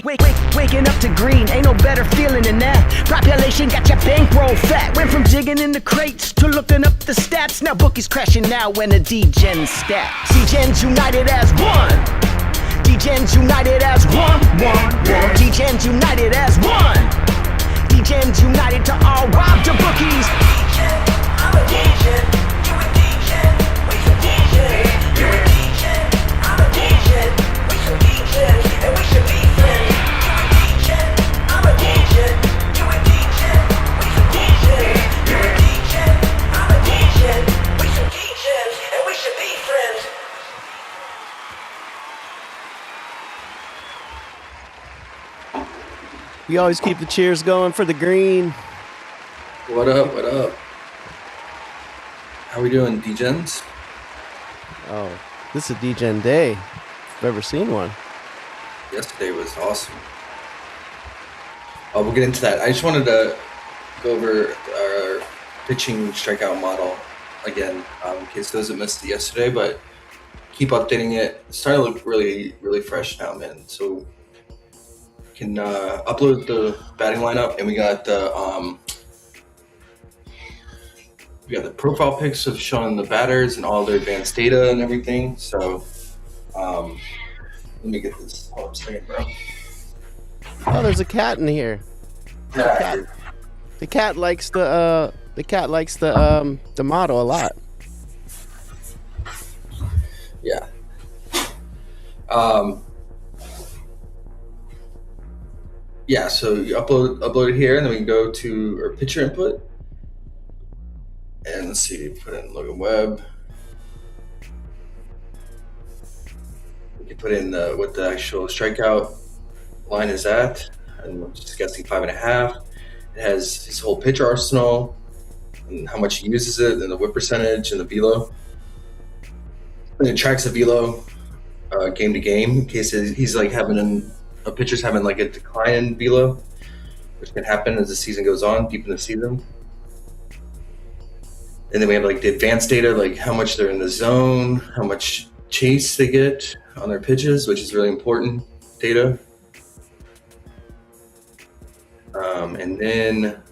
Waking up to green, ain't no better feeling than that. Population got your bankroll fat. Went from digging in the crates to looking up the stats. Now bookies crashing now when the Degens stat. Degens united as one. Degens united as one. Degens united as one. Degens united to all rob the bookies. I'm a Degen, you a Degen, we some Degen. You a Degen, I'm a Degen, we some Degen, and we should be friends. You a Degen, I'm a Degen, you a Degen, we some Degen. You a Degen, I'm a Degen, we some Degen, and we should be friends. We always keep the cheers going for the green. What up? What up? How we doing, Degens? Oh, this is a Degen day. If I've ever seen one. Yesterday was awesome. We'll get into that. I just wanted to go over our pitching strikeout model again, in case those that missed it yesterday, but keep updating it. It's starting to look really, really fresh now, man. So can upload the batting lineup, and we got the profile pics of showing the batters and all their advanced data and everything. So let me get this up a second, bro. Oh, there's a cat in here. Yeah. The cat likes the model a lot. Yeah. Yeah, so you upload it here, and then we can go to our picture input. And let's see, put in Logan Webb. We can put in what the actual strikeout line is at. And I'm just guessing 5.5. It has his whole pitcher arsenal and how much he uses it, and the whip percentage and the velo. And it tracks the velo game to game in case he's like having a pitcher's having like a decline in velo, which can happen as the season goes on, deep in the season. And then we have like the advanced data, like how much they're in the zone, how much chase they get on their pitches, which is really important data. And then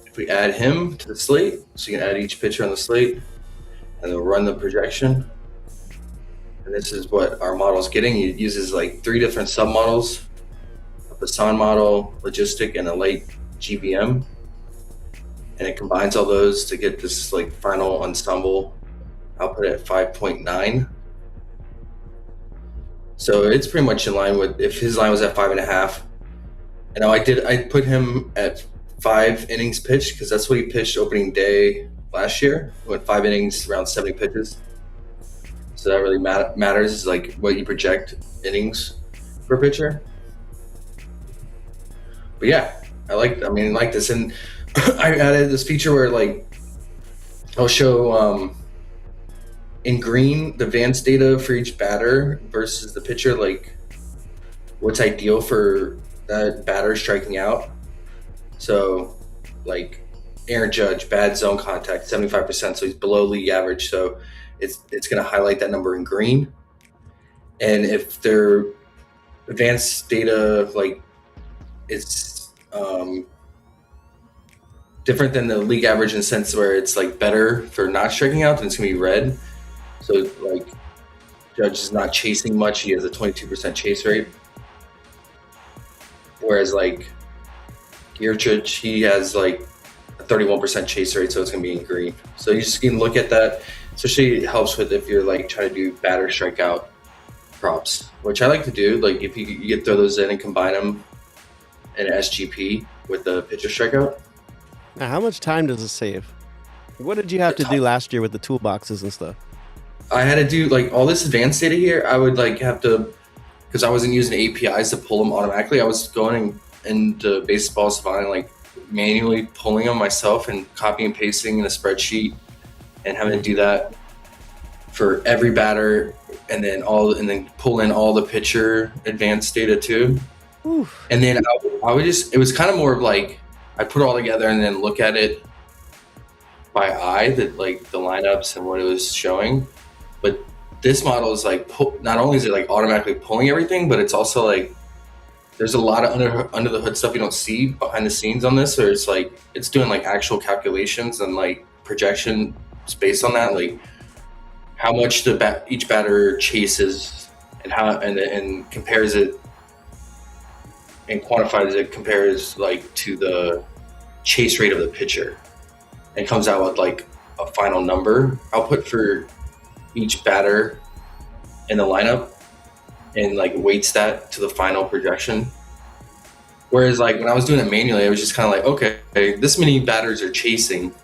if we add him to the slate, so you can add each pitcher on the slate, and they'll run the projection. And this is what our model's getting. It uses like 3 different submodels: a Poisson model, logistic, and a light GBM. And it combines all those to get this like final ensemble output at 5.9. So it's pretty much in line with if his line was at 5.5. And now I put him at 5 innings pitched because that's what he pitched opening day last year. He went 5 innings, around 70 pitches. So that really matters is like what you project innings per pitcher. But yeah, I like this. And I added this feature where like I'll show in green the advanced data for each batter versus the pitcher, like what's ideal for that batter striking out. So like Aaron Judge, bad zone contact, 75%, so he's below league average. So it's going to highlight that number in green. And if their advanced data, like it's different than the league average in the sense where it's like better for not striking out, then it's going to be red. So like Judge is not chasing much. He has a 22% chase rate. Whereas like Gearchich, he has like a 31% chase rate, so it's going to be in green. So you just can look at that. Especially it helps with if you're like trying to do batter strikeout props, which I like to do. Like if you could throw those in and combine them in SGP with the pitcher strikeout. Now, how much time does it save? What did you have to do last year with the toolboxes and stuff? I had to do like all this advanced data here. I would like have to, because I wasn't using APIs to pull them automatically. I was going into Baseball Savant, like manually pulling them myself and copy and pasting in a spreadsheet, and having to do that for every batter, and then pull in all the pitcher advanced data too. Oof. And then I would just, it was kind of more of like I put it all together and then look at it by eye, that like the lineups and what it was showing. But this model is like not only is it like automatically pulling everything, but it's also like there's a lot of under the hood stuff you don't see behind the scenes on this, or it's like it's doing like actual calculations and like projection based on that, like how much each batter chases and how and compares it and quantifies it, compares like to the chase rate of the pitcher, and comes out with like a final number output for each batter in the lineup, and like weights that to the final projection. Whereas like when I was doing it manually, I was just kind of like, okay, this many batters are chasing,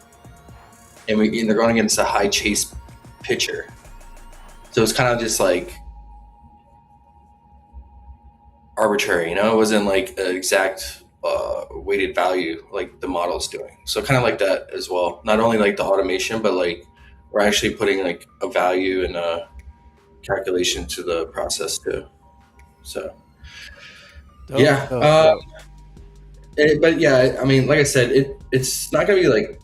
and they're going against a high chase pitcher. So it's kind of just like arbitrary, you know? It wasn't like an exact weighted value like the model's doing. So kind of like that as well. Not only like the automation, but like we're actually putting like a value and a calculation to the process too. So yeah. But yeah, I mean, like I said, it's not gonna be like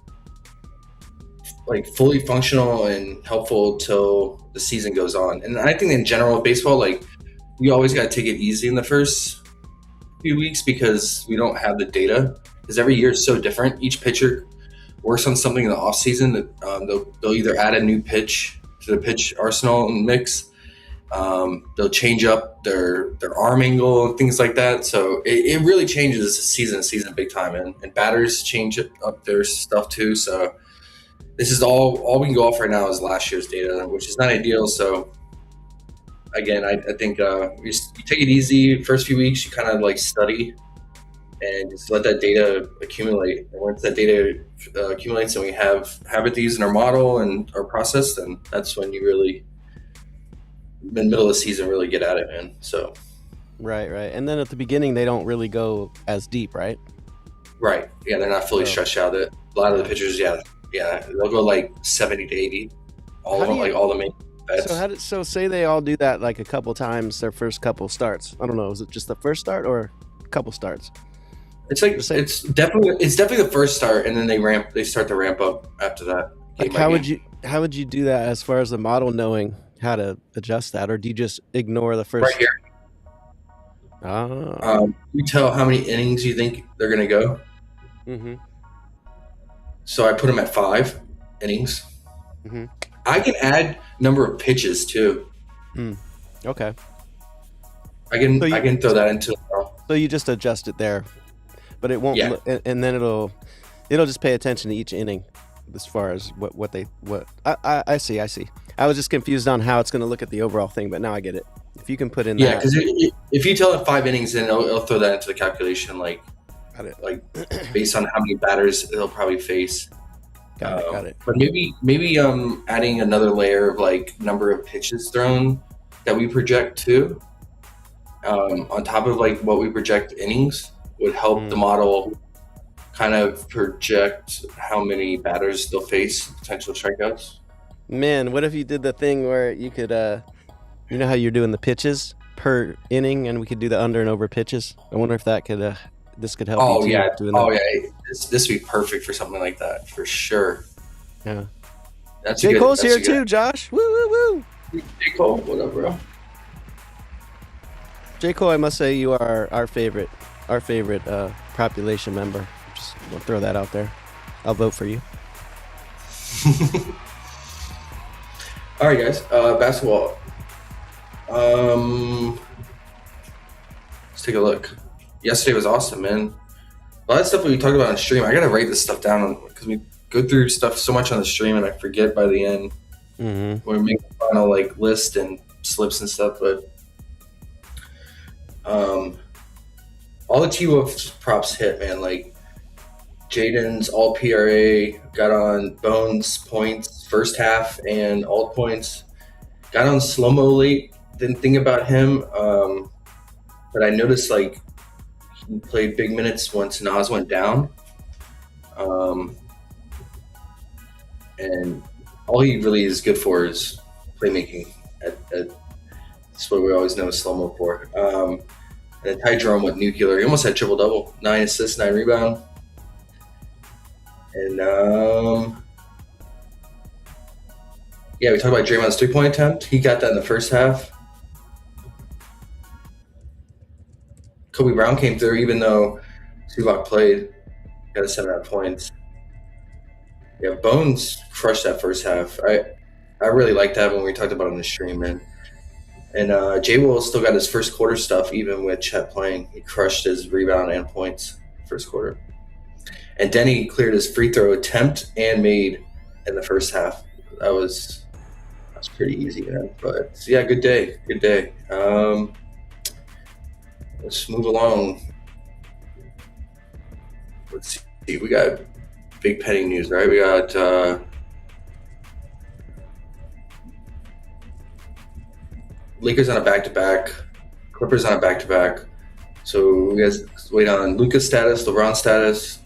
fully functional and helpful till the season goes on. And I think in general with baseball, like we always got to take it easy in the first few weeks because we don't have the data, because every year is so different. Each pitcher works on something in the off season that they'll either add a new pitch to the pitch arsenal and mix. They'll change up their arm angle and things like that. So it really changes season to season big time, and batters change up their stuff too. So this is all we can go off right now is last year's data, which is not ideal. So again, I think you take it easy. First few weeks, you kind of like study and just let that data accumulate. And once that data accumulates and we have it to use in our model and our process, then that's when you really, in the middle of the season, really get at it, man. So right. And then at the beginning, they don't really go as deep, right? Right. Yeah, they're not fully stretched out. A lot of the pitchers, yeah, they'll go like 70 to 80. All of them, like all the main bets. So say they all do that like a couple times their first couple starts. I don't know. Is it just the first start or a couple starts? It's like it's definitely the first start, and then they start to ramp up after that. Like how would you do that as far as the model knowing how to adjust that, or do you just ignore the first? Right here. You tell how many innings you think they're gonna go. Mm-hmm. So I put them at 5 innings. Mm-hmm. I can add number of pitches too. Okay. I can throw that into. So you just adjust it there, but it won't. Yeah. And then it'll just pay attention to each inning, as far as what I see. I was just confused on how it's going to look at the overall thing, but now I get it. If you can put in because if you tell it 5 innings, then it'll throw that into the calculation, like based on how many batters it'll probably face. Got it. But maybe adding another layer of like number of pitches thrown that we project too, on top of like what we project innings, would help the model kind of project how many batters they'll face, potential strikeouts. Man, what if you did the thing where you could, you know how you're doing the pitches per inning, and we could do the under and over pitches? I wonder if that could, this could help. Oh you yeah, doing that. This would be perfect for something like that for sure. Yeah, that's J. Cole's here too, Josh. Woo woo woo. J. Cole, what up, bro? J. Cole, I must say you are our favorite population member. Just want to throw that out there. I'll vote for you. All right, guys. Basketball. Let's take a look. Yesterday was awesome, man. A lot of stuff we talked about on stream. I gotta write this stuff down because we go through stuff so much on the stream, and I forget by the end when we make the final like list and slips and stuff. But all the T-Wolf props hit, man. Like Jaden's all PRA, got on Bones points first half and alt points. Got on slow-mo late. Didn't think about him, but I noticed like he played big minutes once Nas went down, and all he really is good for is playmaking. That's what we always know slow-mo for. And then Ty Jerome with nuclear. He almost had triple-double, 9 assists, 9 rebounds. And yeah, we talked about Draymond's 3-point attempt. He got that in the first half. Kobe Brown came through, even though Zubac played. Got a 7 points. Yeah, Bones crushed that first half. I really liked that when we talked about it on the stream, man. And J. Will still got his first quarter stuff, even with Chet playing. He crushed his rebound and points first quarter. And Denny cleared his free throw attempt and made in the first half. That's pretty easy, man. But yeah, good day. Let's move along. Let's see. We got big petting news, right? We got Lakers on a back-to-back, Clippers on a back-to-back. So we guys wait on Luka's status, LeBron status,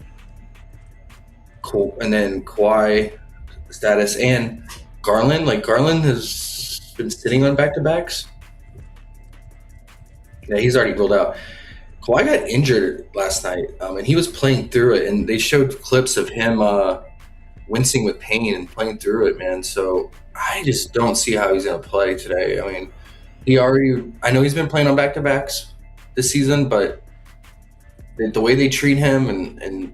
and then Kawhi status, and Garland. Like, Garland has been sitting on back-to-backs. Yeah, he's already ruled out. Kawhi got injured last night, and he was playing through it, and they showed clips of him wincing with pain and playing through it, man. So I just don't see how he's going to play today. I mean, I know he's been playing on back-to-backs this season, but the way they treat him and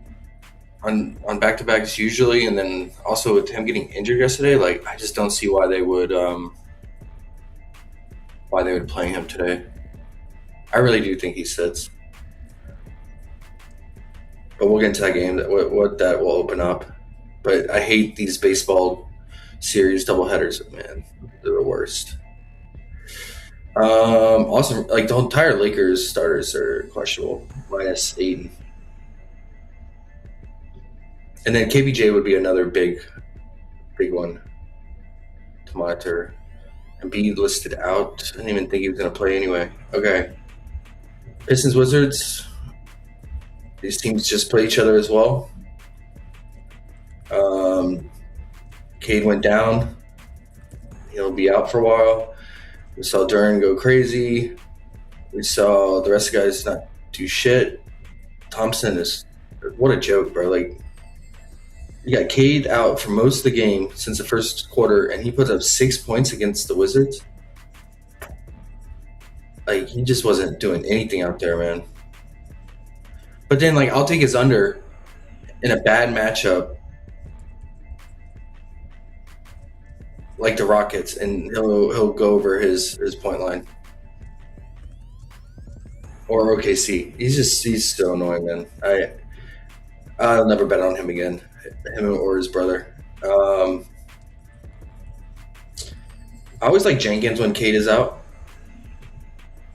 on back-to-backs usually, and then also with him getting injured yesterday, like, I just don't see why they would play him today. I really do think he sits. But we'll get into that game, what that will open up. But I hate these baseball series doubleheaders, man. They're the worst. Also, like, the entire Lakers starters are questionable, minus Aiden. And then KBJ would be another big one to monitor. And be listed out. I didn't even think he was going to play anyway. Okay. Pistons, Wizards. These teams just play each other as well. Cade went down. He'll be out for a while. We saw Duran go crazy. We saw the rest of the guys not do shit. Thompson is – what a joke, bro. Like, you got Cade out for most of the game since the first quarter, and he put up 6 points against the Wizards. Like, he just wasn't doing anything out there, man. But then, like, I'll take his under in a bad matchup, like the Rockets, and he'll go over his point line. Or OKC. He's so annoying, man. I'll never bet on him again. Him or his brother. I always like Jenkins when Cade is out.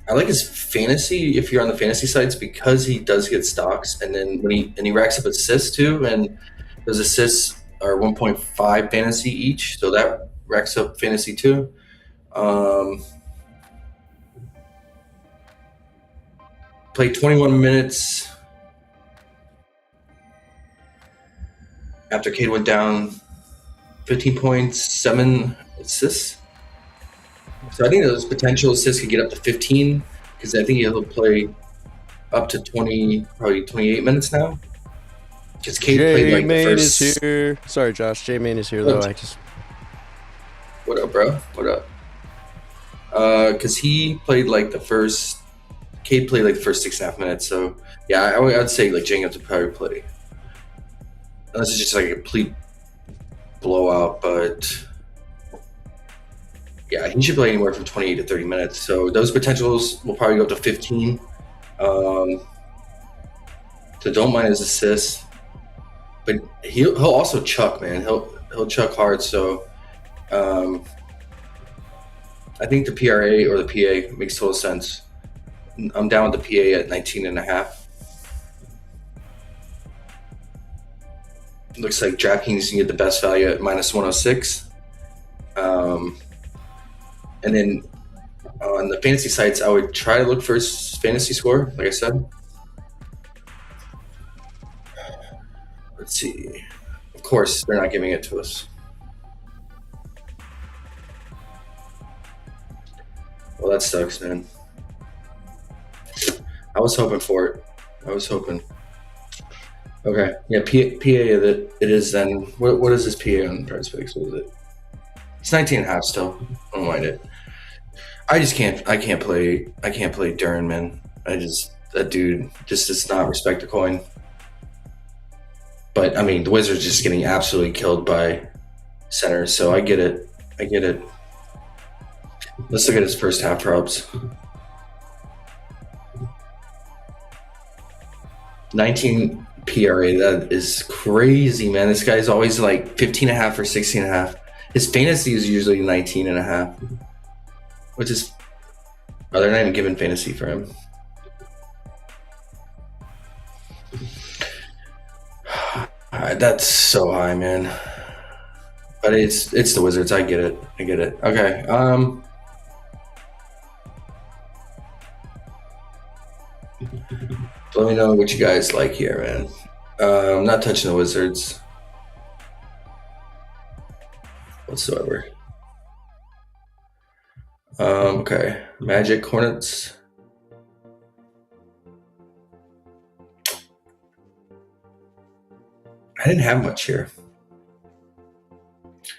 I like his fantasy if you're on the fantasy sites because he does get stocks, and then when he racks up assists too, and those assists are 1.5 fantasy each, so that racks up fantasy too. Played 21 minutes after Cade went down, 15 points, 7 assists. So I think those potential assists could get up to 15 because I think he'll play up to 20, probably 28 minutes now. Because Cade played like the first. Is here. Sorry, Josh. J-Main is here though. What up, bro? What up? Because he played like the first. Cade played like the first 6.5 minutes. So yeah, I would say like Jenkins would probably play. Unless it's just like a complete blowout, but. Yeah, he should play anywhere from 28 to 30 minutes. So those potentials will probably go up to 15. So don't mind his assists. But he'll also chuck, man. He'll chuck hard. So I think the PRA or the PA makes total sense. I'm down with the PA at 19.5. Looks like DraftKings can get the best value at minus 106. And then on the fantasy sites, I would try to look for his fantasy score, like I said. Let's see. Of course, they're not giving it to us. Well, that sucks, man. I was hoping for it. Okay. Yeah, PA it is then. What is this PA on PrizePicks? What is it? It's 19.5 still. I don't mind it. I can't play Duran, man. that dude just does not respect the coin. But I mean, the Wizards just getting absolutely killed by centers, so I get it. Let's look at his first half props. 19 PRA, that is crazy, man. This guy's always like 15.5 or 16.5. His fantasy is usually 19.5, which is, they're not even giving fantasy for him. That's so high, man. But it's the Wizards. I get it. Okay. Let me know what you guys like here, man. I'm not touching the Wizards whatsoever. Okay. Magic, Hornets. I didn't have much here.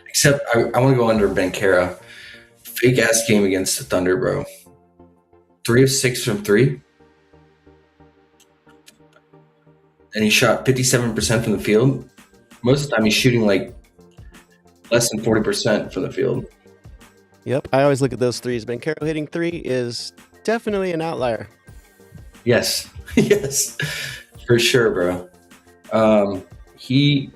Except I want to go under Bankera. Fake ass game against the Thunder, bro. 3 of 6 from 3. And he shot 57% from the field. Most of the time he's shooting like less than 40% from the field. Yep, I always look at those threes. Bankero hitting 3 is definitely an outlier. Yes. Yes. For sure, bro. He's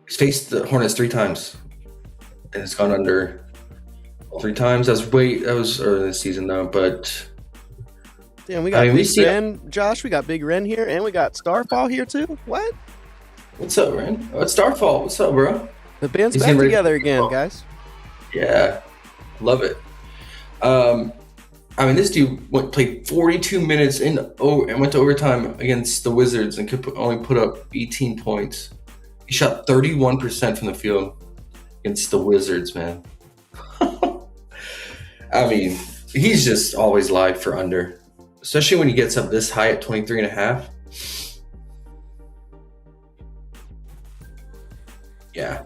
faced the Hornets 3 times. And it's gone under all 3 times. That was early this season though, but damn, we got Big Ren, Josh. We got Big Ren here, and we got Starfall here too. What? What's up, Ren? Oh, it's Starfall. What's up, bro? The band's back together again, guys. Yeah, love it. I mean, this dude played 42 minutes and went to overtime against the Wizards and could only put up 18 points. He shot 31% from the field against the Wizards, man. I mean, he's just always live for under. Especially when he gets up this high at 23.5. Yeah.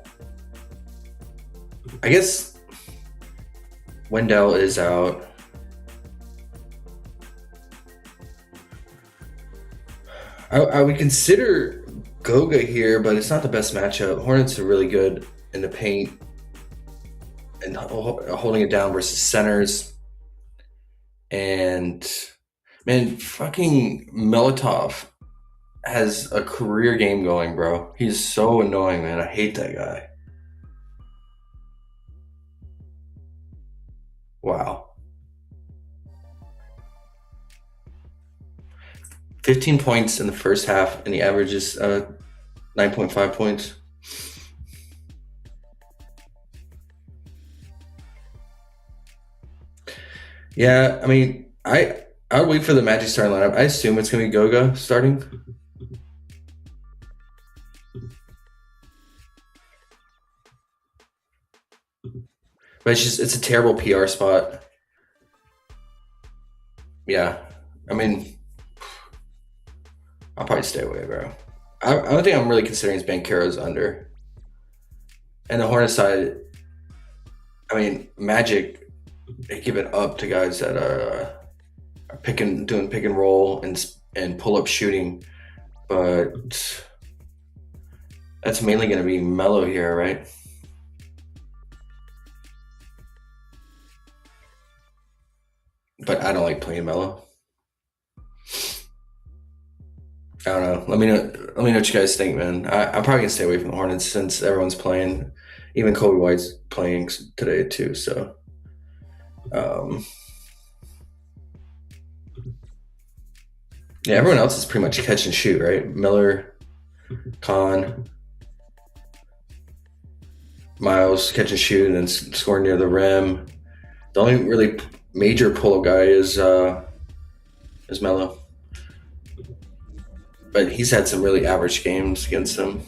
I guess Wendell is out. I would consider Goga here, but it's not the best matchup. Hornets are really good in the paint and holding it down versus centers. And man, fucking Melitov has a career game going, bro. He's so annoying, man. I hate that guy. Wow. 15 points in the first half, and the average is 9.5 points. Yeah, I mean, I would wait for the Magic starting lineup. I assume it's going to be Goga starting. But it's a terrible PR spot. Yeah, I mean, I'll probably stay away, bro. I don't think I'm really considering is Bankero's under. And the Hornets side, I mean, Magic, they give it up to guys that are doing pick and roll and pull up shooting, but that's mainly going to be Melo here, right? But I don't like playing Melo. I don't know. Let me know what you guys think, man. I'm probably gonna stay away from the Hornets since everyone's playing. Even Kobe White's playing today too. So, yeah, everyone else is pretty much catch and shoot, right? Miller, Khan, Miles catch and shoot and then score near the rim. The only really major pull-up guy is Melo. But he's had some really average games against them.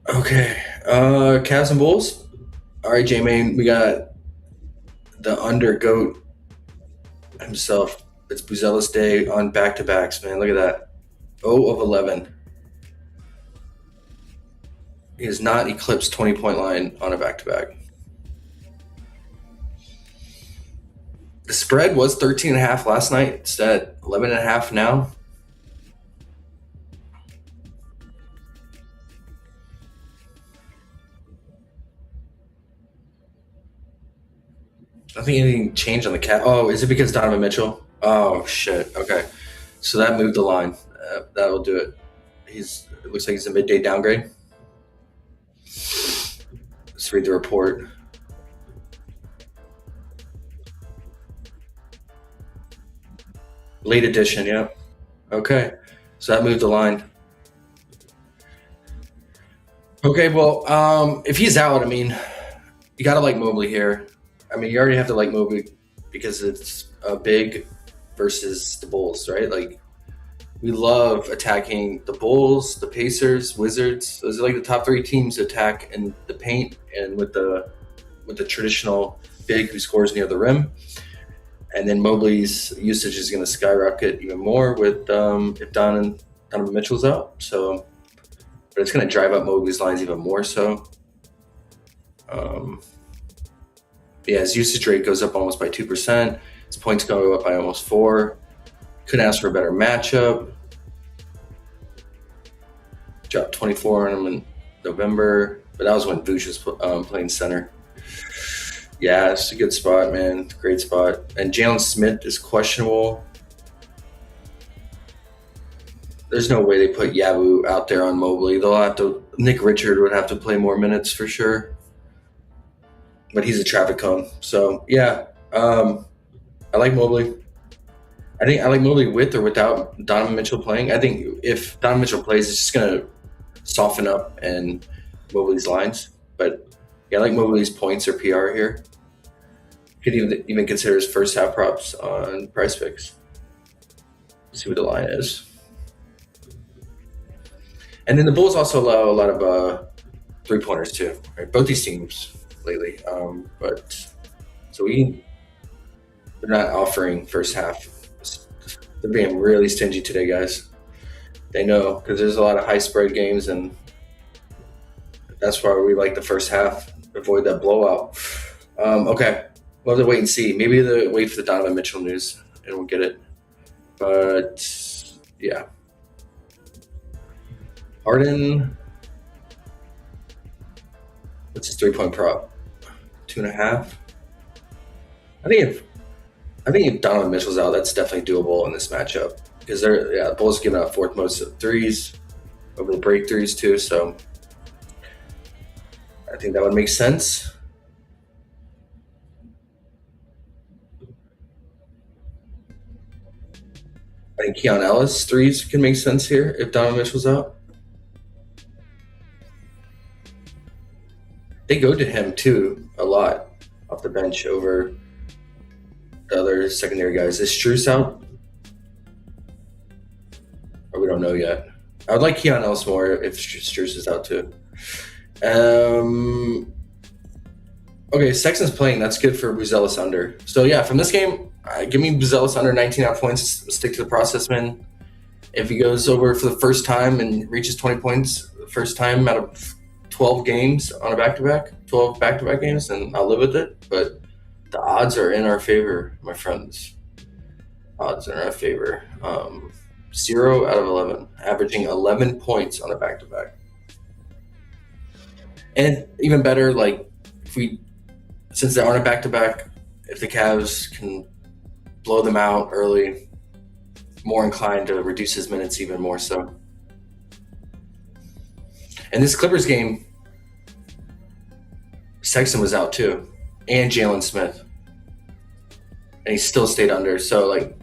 Okay. Cavs and Bulls. All right, J-Main, we got the under GOAT himself. It's Buzelis Day on back-to-backs, man. Look at that. 0 of 11. He has not eclipsed 20-point line on a back-to-back. spread was 13.5 last night. It's at 11.5 now. I don't think anything changed on the cat. Oh, is it because Donovan Mitchell? Oh shit. Okay, so that moved the line. That'll do it. It looks like he's a midday downgrade. Let's read the report. Late edition, yeah. Okay, so that moved the line. Okay, well, if he's out, I mean, you gotta like Mobley here. I mean, you already have to like Mobley because it's big versus the Bulls, right? Like, we love attacking the Bulls, the Pacers, Wizards. Those are like the top 3 teams to attack in the paint and with the traditional big who scores near the rim. And then Mobley's usage is going to skyrocket even more with if Donovan Mitchell's out. So, but it's going to drive up Mobley's lines even more so. Yeah, his usage rate goes up almost by 2%. His points go up by almost 4. Couldn't ask for a better matchup. Dropped 24 on him in November, but that was when Vooch was playing center. Yeah, it's a good spot, man. Great spot. And Jalen Smith is questionable. There's no way they put Yabu out there on Mobley. They'll have to. Nick Richard would have to play more minutes for sure. But he's a traffic cone. So yeah, I like Mobley. I think I like Mobley with or without Donovan Mitchell playing. I think if Donovan Mitchell plays, it's just gonna soften up and Mobley's lines. But yeah, I like Mobley's points or PR here. Could even consider his first half props on PrizePicks. See what the line is. And then the Bulls also allow a lot of 3-pointers too. Right? Both these teams lately, but so they're not offering first half. They're being really stingy today, guys. They know because there's a lot of high spread games, and that's why we like the first half. Avoid that blowout. Okay, we'll have to wait and see. Maybe wait for the Donovan Mitchell news, and we'll get it. But yeah, Harden. What's his 3-point prop? 2.5. I think if Donovan Mitchell's out, that's definitely doable in this matchup because the Bulls giving up 4th most of threes over the break threes too. So I think that would make sense. I think Keon Ellis threes can make sense here if Donovan Mitchell's out. They go to him too a lot off the bench over the other secondary guys. Is Strus out? Or we don't know yet. I would like Keon Ellis more if Strus is out too. Okay, Sexton's playing. That's good for Buzelis under. So yeah, from this game, give me Buzelis under 19.5 points. Stick to the process, man. If he goes over for the first time and reaches 20 points the first time out of 12 games on a back-to-back, 12 back-to-back games, then I'll live with it. But the odds are in our favor, my friends. Odds are in our favor. 0 out of 11, averaging 11 points on a back-to-back. And even better, like since they aren't a back-to-back, if the Cavs can blow them out early, more inclined to reduce his minutes even more so. And this Clippers game, Sexton was out too, and Jalen Smith, and he still stayed under. So like,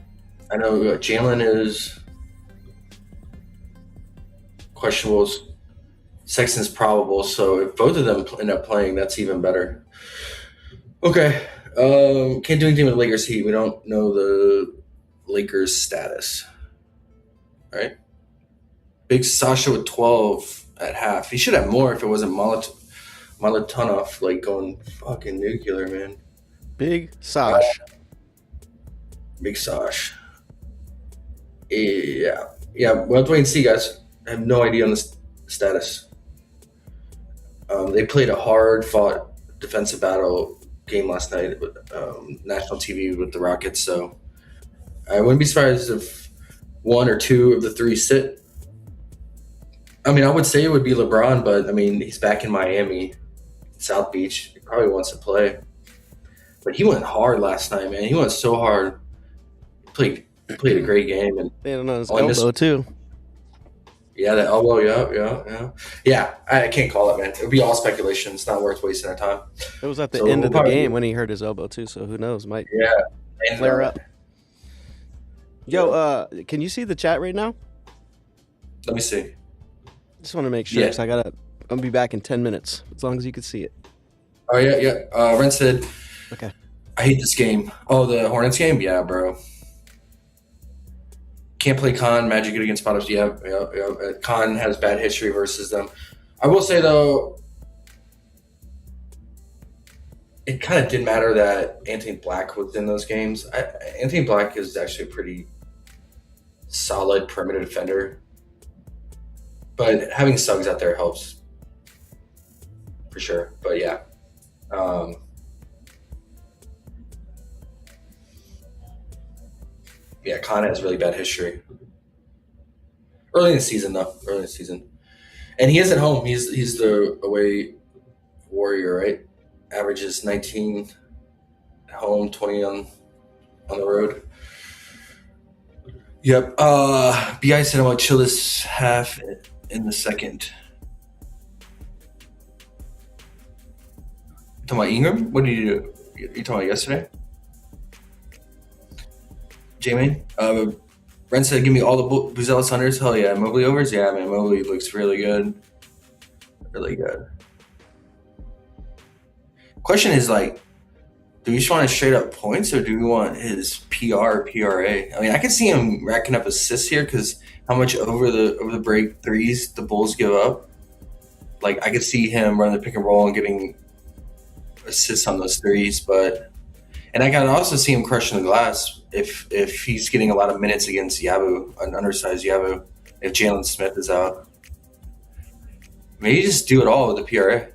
I know Jalen is questionable. Sexton's probable. So if both of them end up playing, that's even better. Okay, can't do anything with Lakers Heat. We don't know the Lakers status. All right, Big Sasha with 12 at half. He should have more if it wasn't Molotov like going fucking nuclear, man. Big Sash. Big Sash. Yeah. We'll have to wait and see, guys. I have no idea on the status. They played a hard-fought defensive battle game last night with national TV with the Rockets. So I wouldn't be surprised if one or two of the three sit. I mean, I would say it would be LeBron, but I mean, he's back in Miami, South Beach. He probably wants to play. But he went hard last night, man. He went so hard. Played a great game, and Landing on his only elbow too. yeah, the elbow, yeah. I can't call it, man. It would be all speculation. It's not worth wasting our time. It was at the So end we'll of the probably- game when he hurt his elbow too. So who knows? Might Yeah, and, flare up. Yo, can you see the chat right now? Let me see. Just want to make sure. Yeah. 'Cause I'm gonna be back in 10 minutes. As long as you can see it. Oh yeah. Ren said, Okay. I hate this game. Oh, the Hornets game? Yeah, bro. Can't play Con. Magic good against spotters. Yeah. Con has bad history versus them. I will say, though, it kind of didn't matter that Anthony Black was in those games. Anthony Black is actually a pretty solid perimeter defender. But having Suggs out there helps. For sure. But, yeah. Yeah, Con has really bad history. Early in the season, though. And he is at home. He's the away warrior, right? Averages 19 at home, 20 on the road. Yep. BI said I'm going to chill this half in the second. You talking about Ingram? What did you do? You talking about yesterday? Jamie? Ren said, give me all the Buzelis unders. Hell yeah. Mobley overs? Yeah, man. Mobley looks really good. Really good. Question is, like, do we just want straight up points or do we want his PR or PRA? I mean, I can see him racking up assists here because how much over the break threes the Bulls give up. Like, I could see him running the pick and roll and getting assists on those threes, and I can also see him crushing the glass if he's getting a lot of minutes against Yabu, an undersized Yabu, if Jalen Smith is out. Maybe just do it all with the PRA.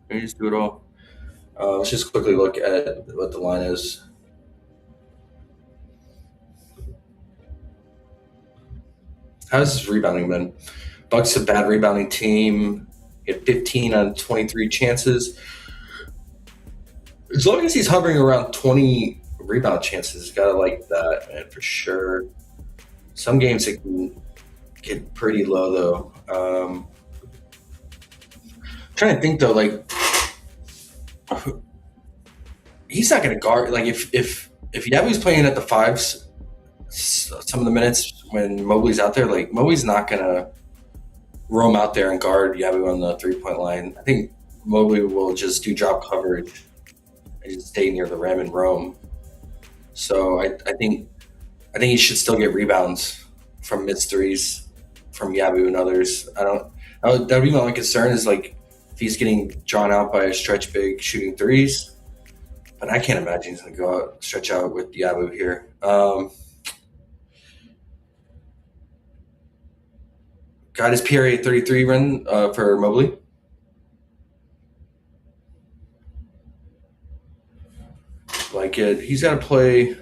Maybe just do it all. Let's just quickly look at what the line is. How's his rebounding been? Bucks a bad rebounding team. He had 15 on 23 chances. As long as he's hovering around 20 rebound chances, gotta like that, man, for sure. Some games it can get pretty low, though. Trying to think, though, like, he's not gonna guard. Like, if Yabu's playing at the fives, some of the minutes when Mobley's out there, like, Mobley's not gonna roam out there and guard Yabu on the 3-point line. I think Mobley will just do drop coverage and just stay near the rim and roam. So I think he should still get rebounds from mid threes from Yabu and others. That would be my only concern is, like, if he's getting drawn out by a stretch big shooting threes. But I can't imagine he's going to go out, stretch out with Yabu here. Got his PRA 33 run for Mobley. Like it. He's got to play.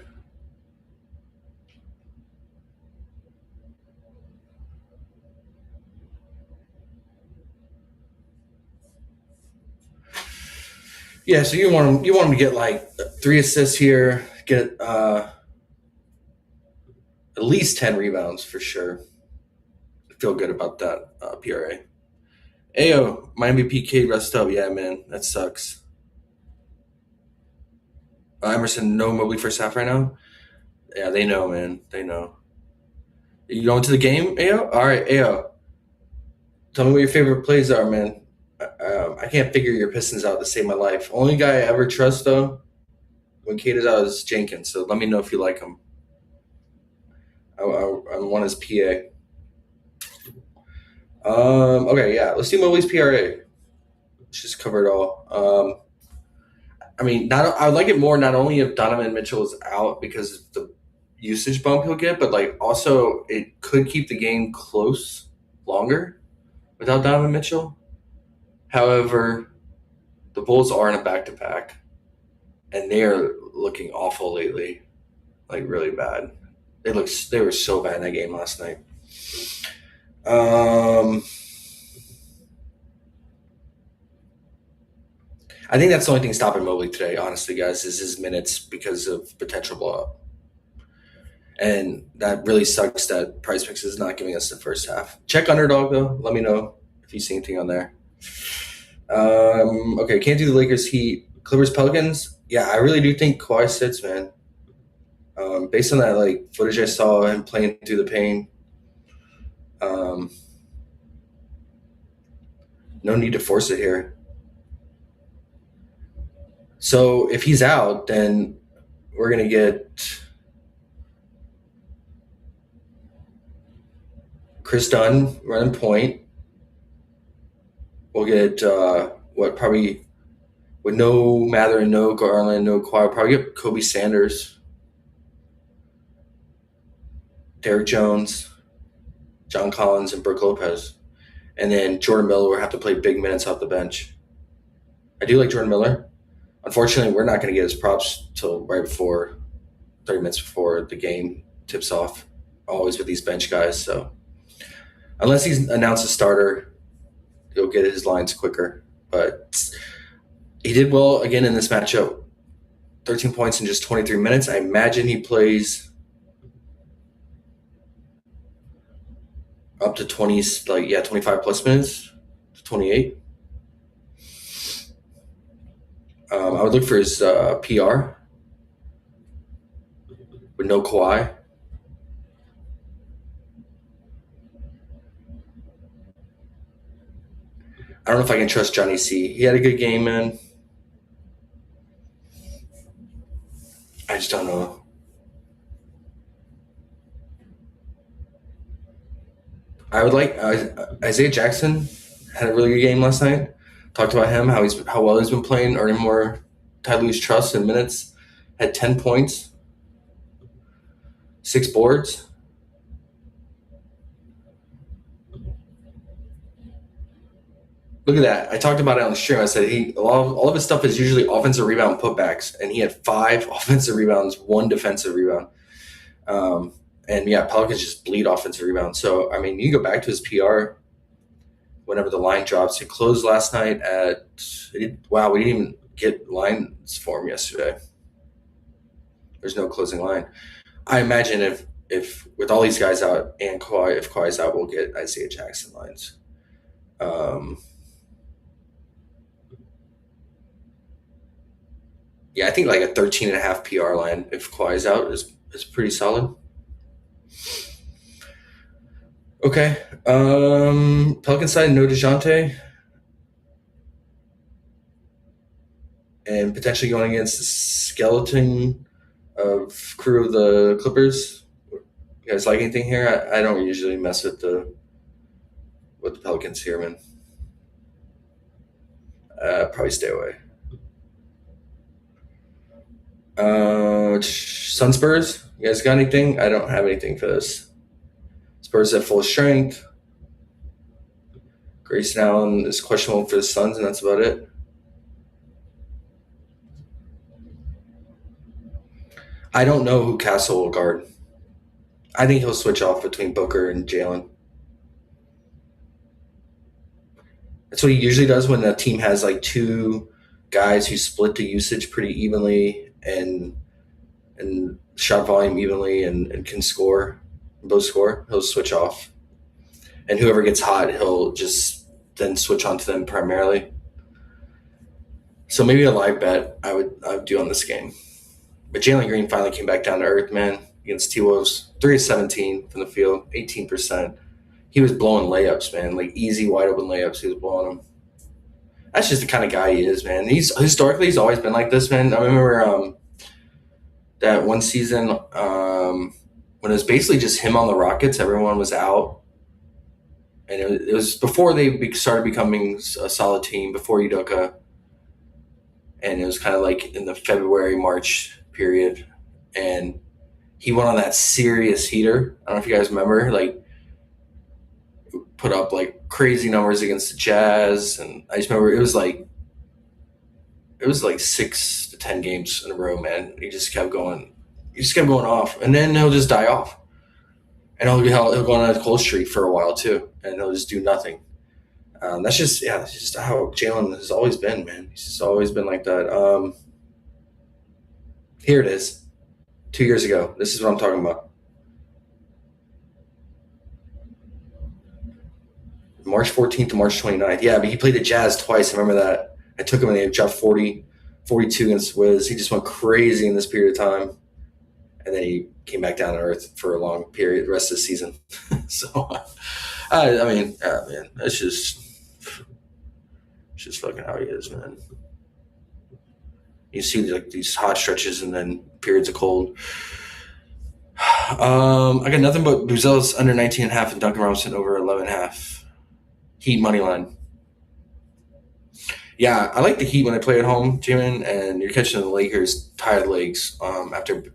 Yeah, so you want him to get like 3 assists here, get at least 10 rebounds for sure. I feel good about that PRA. Ayo, my MVP Cade rest up. Yeah, man, that sucks. Emerson, no Mobley first half right now. Yeah, they know, man. They know. You going to the game, Ayo? All right, Ayo. Tell me what your favorite plays are, man. I can't figure your Pistons out to save my life. Only guy I ever trust, though, when Cade is out is Jenkins. So let me know if you like him. I want his PA. Okay, yeah. Let's do Mobley's PRA. Let's just cover it all. I mean, I would like it more not only if Donovan Mitchell is out because of the usage bump he'll get, but like also it could keep the game close longer without Donovan Mitchell. However, the Bulls are in a back-to-back. and they are looking awful lately, like really bad. They were so bad in that game last night. I think that's the only thing stopping Mobley today, honestly, guys, is his minutes because of potential blowout. And that really sucks that PrizePicks is not giving us the first half. Check Underdog, though. Let me know if you see anything on there. Okay, can't do the Lakers, Heat. Clippers, Pelicans. Yeah, I really do think Kawhi sits, man. Based on that like footage I saw him playing through the pain, no need to force it here. So if he's out, then we're gonna get Chris Dunn running point. We'll get probably with no Mather and no Garland, no Kawhi, probably get Kobe Sanders, Derek Jones, John Collins, and Brook Lopez. And then Jordan Miller will have to play big minutes off the bench. I do like Jordan Miller. Unfortunately, we're not going to get his props till right before, 30 minutes before the game tips off, always with these bench guys. So unless he's announced a starter, he'll get his lines quicker. But he did well again in this matchup. 13 points in just 23 minutes. I imagine he plays up to 25 plus minutes to 28. I would look for his PR with no Kawhi. I don't know if I can trust Johnny C. He had a good game, man. I just don't know. I would like Isaiah Jackson had a really good game last night. Talked about him, how well he's been playing, earning more Ty Lue's trust in minutes. Had 10 points, 6 boards. Look at that. I talked about it on the stream. I said all of his stuff is usually offensive rebound putbacks, and he had 5 offensive rebounds, 1 defensive rebound. And yeah, Pelicans just bleed offensive rebounds. So, I mean, you go back to his PR whenever the line drops. He closed last night we didn't even get lines for him yesterday. There's no closing line. I imagine if with all these guys out and Kawhi, if Kawhi's out, we'll get Isaiah Jackson lines. Yeah, I think like a 13.5 PR line if Kawhi's out is pretty solid. Okay. Pelican side, no DeJounte. And potentially going against the skeleton of crew of the Clippers. You guys like anything here? I don't usually mess with the Pelicans here, man. Probably stay away. Sun Spurs, you guys got anything? I don't have anything for this. Spurs at full strength. Grayson Allen is questionable for the Suns, and that's about it. I don't know who Castle will guard. I think he'll switch off between Booker and Jalen. That's what he usually does when a team has like 2 guys who split the usage pretty evenly and shot volume evenly and can score, both score. He'll switch off. And whoever gets hot, he'll just then switch on to them primarily. So maybe a live bet I would do on this game. But Jalen Green finally came back down to earth, man, against T-Wolves. 3 of 17 from the field, 18%. He was blowing layups, man, like easy, wide open layups. He was blowing them. That's just the kind of guy he is, man. Historically, he's always been like this, man. I remember that one season when it was basically just him on the Rockets. Everyone was out. And it was before they started becoming a solid team, before Udoka. And it was kind of like in the February, March period. And he went on that serious heater. I don't know if you guys remember, like, put up like crazy numbers against the Jazz. And I just remember it it was like 6 to 10 games in a row, man. He just kept going. He just kept going off, and then he'll just die off, and he'll go on a cold streak for a while too, and he'll just do nothing. That's just how Jalen has always been, man. He's just always been like that. Here it is, 2 years ago. This is what I'm talking about. March 14th to March 29th. Yeah, but he played the Jazz twice. I remember that. I took him and they dropped 40, 42 against Wiz. He just went crazy in this period of time. And then he came back down to earth for a long period, the rest of the season. So, I mean, man, it's just fucking how he is, man. You see like these hot stretches and then periods of cold. I got nothing but Buzel's under 19.5 and Duncan Robinson over 11.5. Heat money line. Yeah, I like the Heat when I play at home, Jimin, and you're catching the Lakers' tired legs after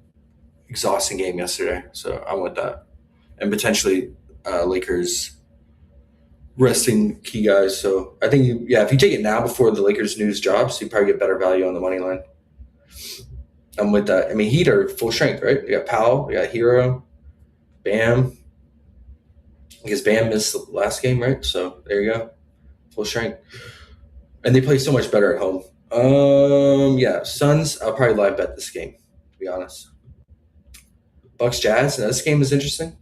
exhausting game yesterday. So I'm with that. And potentially Lakers resting key guys. So I think, if you take it now before the Lakers news drops, you probably get better value on the money line. I'm with that. I mean, Heat are full strength, right? You got Powell, you got Hero, Bam. Because Bam missed the last game, right? So there you go. Full strength. And they play so much better at home. Suns, I'll probably live bet this game, to be honest. Bucks Jazz, now this game is interesting.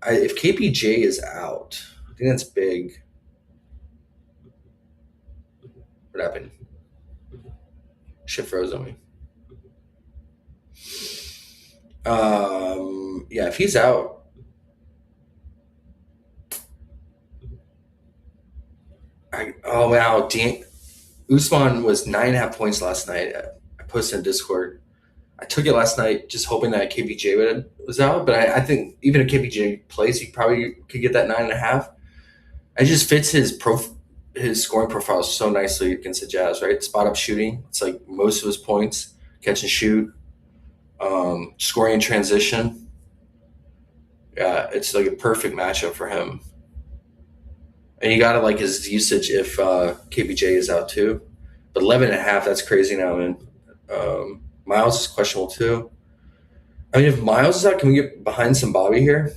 If KPJ is out, I think that's big. What happened? Shit froze on me. If he's out, Usman was 9.5 points last night. I posted in Discord. I took it last night just hoping that KPJ was out, but I think even if KPJ plays, he probably could get that 9.5. It just fits his scoring profile so nicely against the Jazz, right? Spot up shooting. It's like most of his points, catch and shoot, scoring in transition. Yeah, it's like a perfect matchup for him. And you got to like his usage if KPJ is out too. But 11.5, that's crazy now, man. Miles is questionable too. I mean, if Miles is out, can we get behind some Bobby here?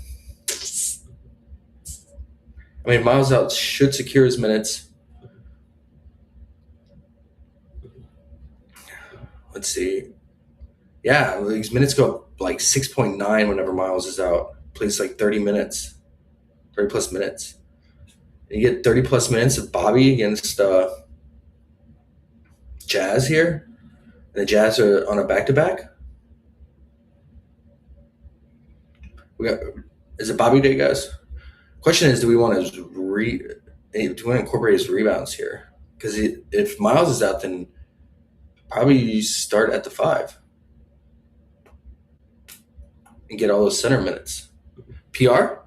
I mean, Miles out should secure his minutes. Let's see. Yeah, these minutes go up like 6.9 whenever Miles is out. Plays like 30 minutes, 30 plus minutes. You get 30 plus minutes of Bobby against Jazz here. And the Jazz are on a back-to-back. Is it Bobby Day, guys? Question is, do we want to incorporate his rebounds here? Because if Miles is out, then probably you start at the 5 and get all those center minutes. PR?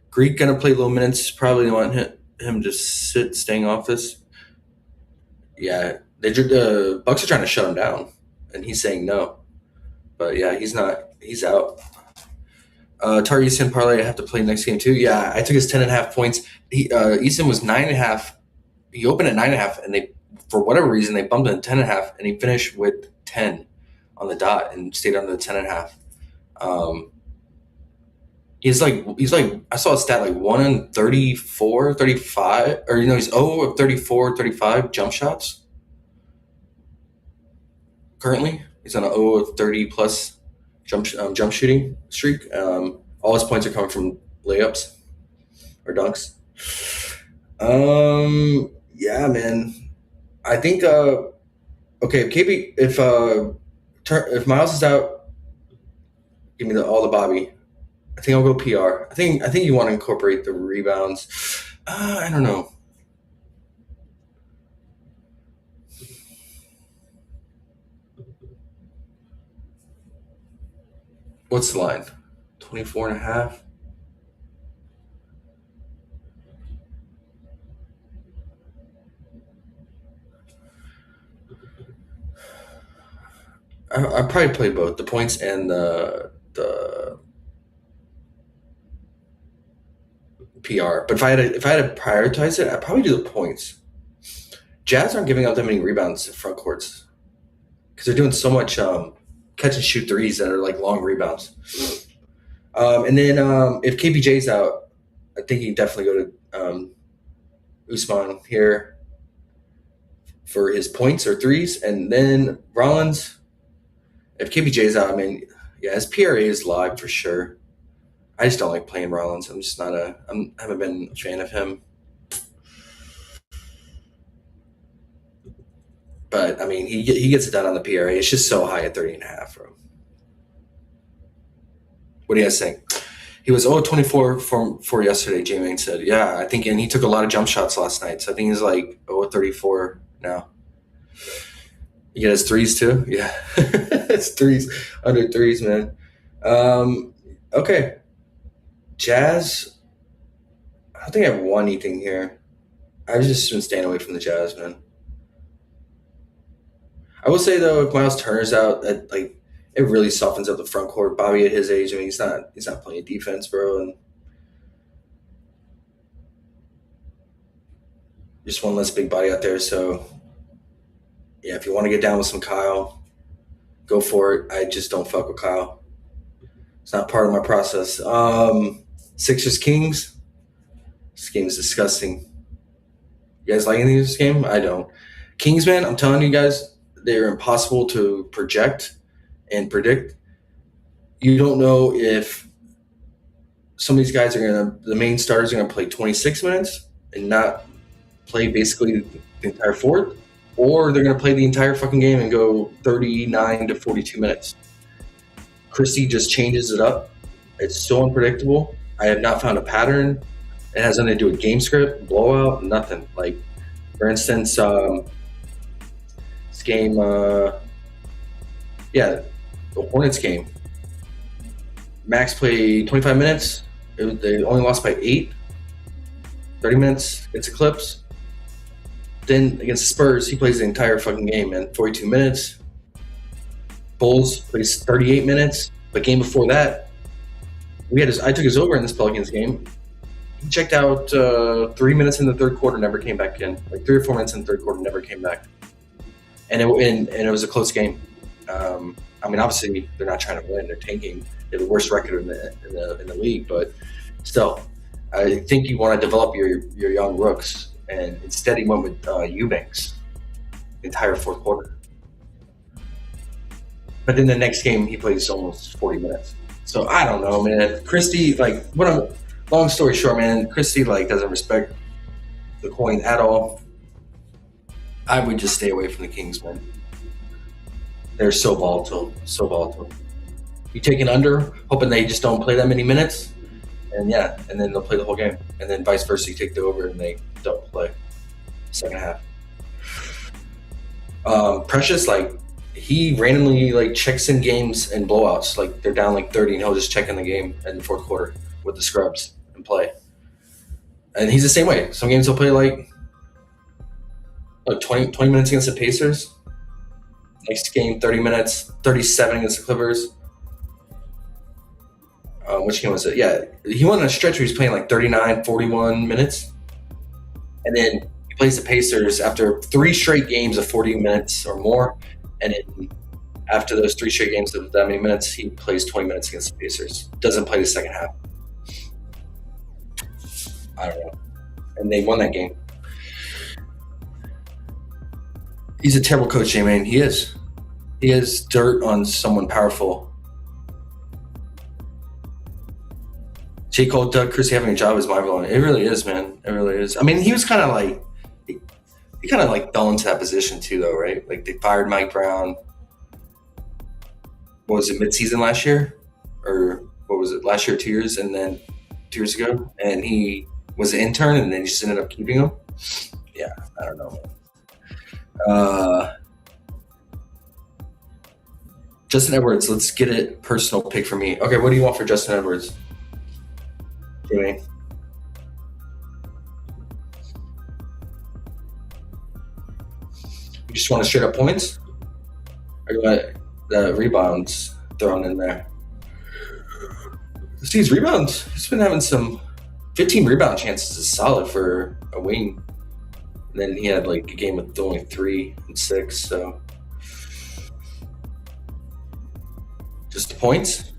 Greek gonna play low minutes. Probably want him to staying off this. Yeah, the Bucks are trying to shut him down, and he's saying no. But yeah, he's not. He's out. Tar Easton parlay. I have to play next game too. Yeah, I took his 10.5 points. Easton was 9.5. He opened at 9.5, and they, for whatever reason, they bumped him to 10.5, and he finished with 10 on the dot and stayed under the 10.5. He's like I saw a stat like 1 in 34, 35, or he's 0 of 34, 35 jump shots. Currently, he's on an 0 of 30 plus jump shooting streak. All his points are coming from layups or dunks. Yeah, man. I think if Miles is out, give me all the Bobby. I think I'll go PR. I think you want to incorporate the rebounds. I don't know. What's the line? 24.5. I probably play both the points and the PR. But if I had to prioritize it, I'd probably do the points. Jazz aren't giving up that many rebounds in front courts because they're doing so much catch and shoot threes that are like long rebounds. And then if KPJ's out, I think you can definitely go to Usman here for his points or threes. And then Rollins, if KPJ's out, I mean, yeah, his PRA is live for sure. I just don't like playing Rollins. I'm just not I haven't been a fan of him. But, I mean, he gets it done on the PRA. It's just so high at 30.5, bro. What do you guys think? He was 24 for yesterday, J-Main said. Yeah, I think, and he took a lot of jump shots last night. So I think he's like 34 now. You get his threes too? Yeah. It's threes, under threes, man. Okay. Jazz, I don't think I won anything here. I've just been staying away from the Jazz, man. I will say though, if Miles Turner's out, that like it really softens up the front court. Bobby at his age, I mean, he's not playing defense, bro, and just one less big body out there. So yeah, if you want to get down with some Kyle, go for it. I just don't fuck with Kyle. It's not part of my process. Sixers Kings. This game is disgusting. You guys like anything in this game? I don't. Kings, man, I'm telling you guys, they're impossible to project and predict. You don't know if some of these guys the main starters are gonna play 26 minutes and not play basically the entire fourth, or they're gonna play the entire fucking game and go 39 to 42 minutes. Christie just changes it up. It's so unpredictable. I have not found a pattern. It has nothing to do with game script, blowout, nothing. Like, for instance, this game, the Hornets game. Max played 25 minutes. They only lost by 8. 30 minutes against the Clips. Then against the Spurs, he plays the entire fucking game, man. 42 minutes. Bulls plays 38 minutes. But game before that, I took his over in this Pelicans game. He checked out 3 minutes in the third quarter, never came back in. Like 3 or 4 minutes in the third quarter, never came back. And it was a close game. I mean, obviously they're not trying to win; they're tanking. They have the worst record in the league, but still, I think you want to develop your young rooks. And instead, he went with Eubanks the entire fourth quarter. But then the next game, he plays almost 40 minutes. So I don't know, man. Christie, long story short, man, Christie doesn't respect the coin at all. I would just stay away from the Kings, man. They're so volatile, so volatile. You take an under, hoping they just don't play that many minutes, and then they'll play the whole game. And then vice versa, you take the over and they don't play second half. Precious, he randomly checks in games and blowouts. They're down 30 and he'll just check in the game in the fourth quarter with the scrubs and play. And he's the same way. Some games he'll play 20 minutes against the Pacers. Next game, 30 minutes, 37 against the Clippers. Which game was it? Yeah, he went on a stretch where he's playing 39, 41 minutes. And then he plays the Pacers after 3 straight games of 40 minutes or more. And then after those 3 straight games of that many minutes, he plays 20 minutes against the Pacers. Doesn't play the second half. I don't know. And they won that game. He's a terrible coach, J-Man. He is. He has dirt on someone powerful. J. Cole, Doug Christie having a job is mind-blowing. It really is, man. It really is. I mean, he was kind of he kind of fell into that position too, though, right? They fired Mike Brown. What was it, mid-season last year? Or what was it, last year, 2 years, and then 2 years ago? And he was an intern, and then just ended up keeping him? Yeah, I don't know, man. Justin Edwards, let's get it personal pick for me. Okay, what do you want for Justin Edwards? Jimmy? You just want straight up points? Or you want the rebounds thrown in there. See his rebounds. He's been having some 15 rebound chances is solid for a wing. And then he had like a game with only 3 and 6. So just the points.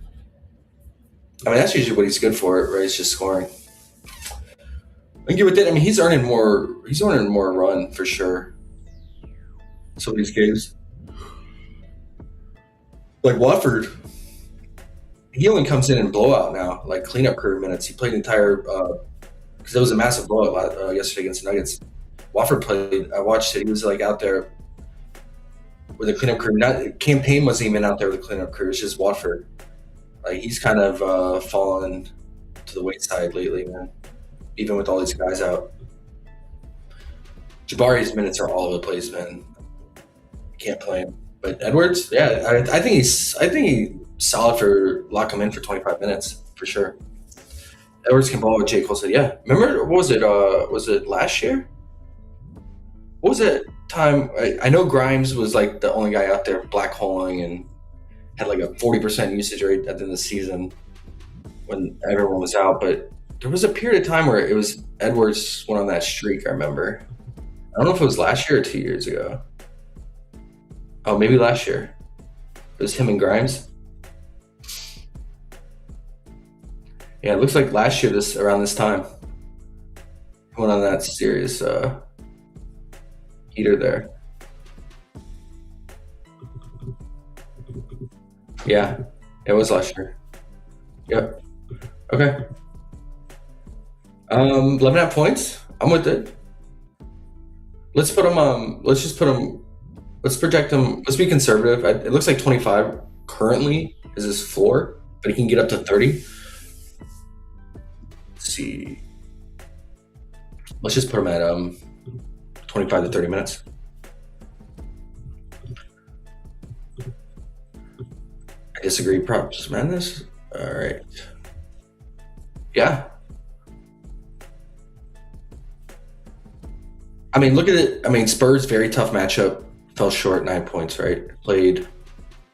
I mean, that's usually what he's good for, right? It's just scoring. I give it that. I mean, he's earning more run for sure. Some of these games, like Watford, he only comes in blowout now, like cleanup crew minutes. He played entire because it was a massive blowout yesterday against the Nuggets. Watford played. I watched it. He was like out there with the cleanup crew. Not campaign wasn't even out there with the cleanup crew. It's just Watford. Like he's kind of fallen to the wayside lately, man. Even with all these guys out, Jabari's minutes are all over the place, man. Can't play him. But Edwards, yeah, I think he's solid for lock him in for 25 minutes for sure. Edwards can ball with J. Cole said, yeah. Remember, what was it? Was it last year? What was that time? I know Grimes was like the only guy out there black holing and had like a 40% usage rate at the end of the season when everyone was out. But there was a period of time where it was Edwards went on that streak. I remember. I don't know if it was last year or 2 years ago. Oh, maybe last year. It was him and Grimes. Yeah, it looks like last year around this time. He went on that serious heater there. Yeah, it was last year. Yep. Okay. 11.5 points. I'm with it. Let's put him. Let's project him. Let's be conservative. It looks like 25 currently is his floor, but he can get up to 30. Let's see. Let's just put him at 25 to 30 minutes. I disagree. Props, madness. All right. Yeah. I mean, look at it. I mean, Spurs, very tough matchup. Fell short, 9 points, right? Played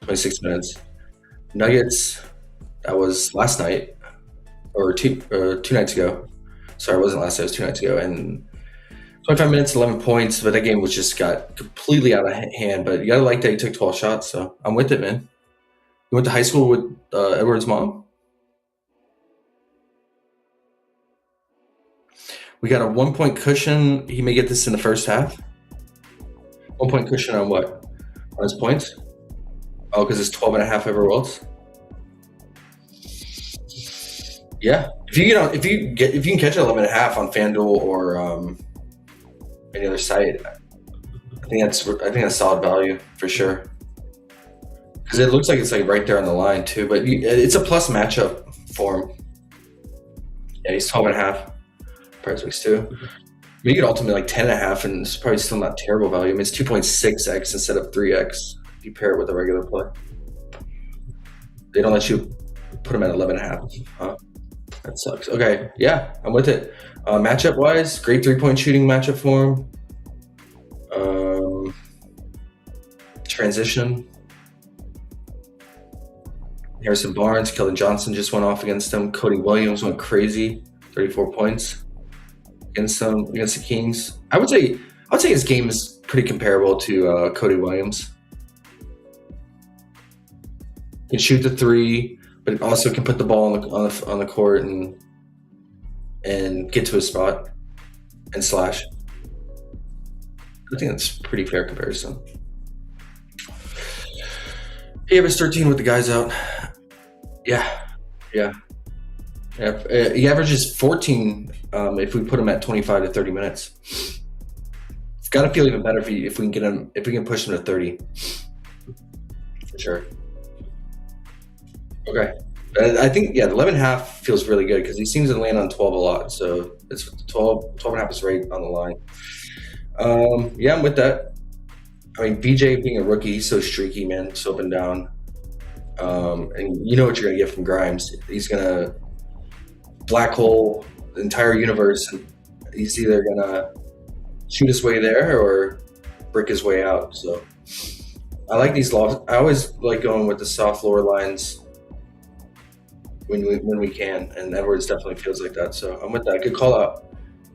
26 minutes. Nuggets, that was last night, or two nights ago. Sorry, it wasn't last night, it was 2 nights ago. And 25 minutes, 11 points, but that game was just got completely out of hand. But you got to like that he took 12 shots, so I'm with it, man. You went to high school with Edward's mom? We got a 1 point cushion. He may get this in the first half. 1 point cushion on what? On his points? Oh, because it's 12.5 every worlds. Yeah, if you can catch 11.5 on FanDuel or any other site, I think that's solid value for sure. Because it looks like it's like right there on the line too, but it's a plus matchup for him. Yeah, he's 12.5. PrizePicks too. You could ultimately like 10.5, and it's probably still not terrible value. I mean, it's 2.6x instead of 3x if you pair it with a regular play. They don't let you put them at 11.5. Huh? That sucks. Okay, yeah, I'm with it. Matchup wise, great 3-point shooting matchup for him. Transition. Harrison Barnes, Keldon Johnson just went off against him. Cody Williams went crazy, 34 points against the Kings. I would say his game is pretty comparable to Cody Williams. He can shoot the 3, but it also can put the ball on the court and get to his spot and slash. I think that's a pretty fair comparison. He averaged 13 with the guys out. Yeah. He averages 14 if we put him at 25 to 30 minutes. It's got to feel even better if we can push him to 30. For sure. Okay. I think, the 11.5 feels really good because he seems to land on 12 a lot. So it's 12.5 is right on the line. I'm with that. I mean, VJ being a rookie, he's so streaky, man, so up and down. And you know what you're going to get from Grimes. He's going to black hole the entire universe, and he's either going to shoot his way there or brick his way out. So I like these laws. I always like going with the soft lower lines when we can, and Edwards definitely feels like that. So I'm with that. Good call out,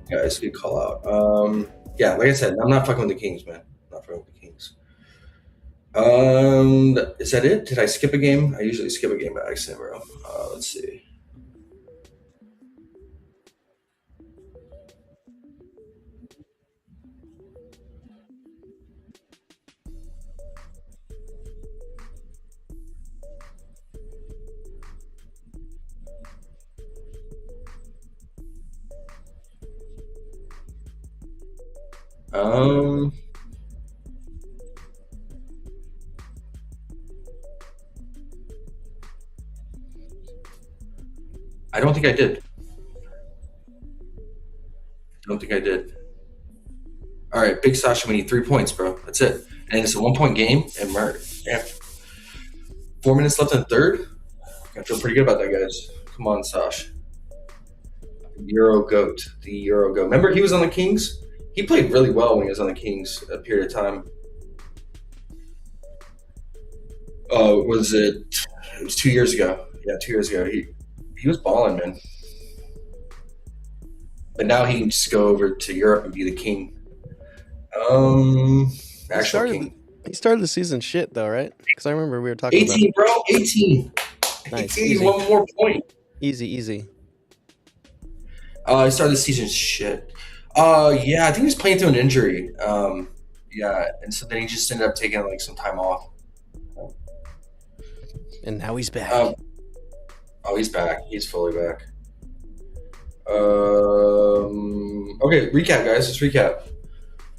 guys. Good call out. Yeah, like I said, I'm not fucking with the Kings, man. Not fucking with the Kings. Is that it? Did I skip a game? I usually skip a game by accident, bro. Let's see. I don't think I did. All right, Big Sasha, we need 3 points, bro. That's it. And it's a 1 point game. And we're 4 minutes left in the third. I feel pretty good about that, guys. Come on, Sash. Euro GOAT. The Euro GOAT. Remember he was on the Kings? He played really well when he was on the Kings a period of time. Was it? It was 2 years ago. Yeah, 2 years ago. He was balling, man. But now he can just go over to Europe and be the king. Actual king. He started the season shit though, right? Because I remember we were talking 18, bro. 18. Nice. 18. Easy. 1 more point. Easy. He started the season shit. Yeah, I think he was playing through an injury. Yeah, and so then he just ended up taking like some time off. And now he's back. He's back. He's fully back. Okay, recap, guys. Let's recap.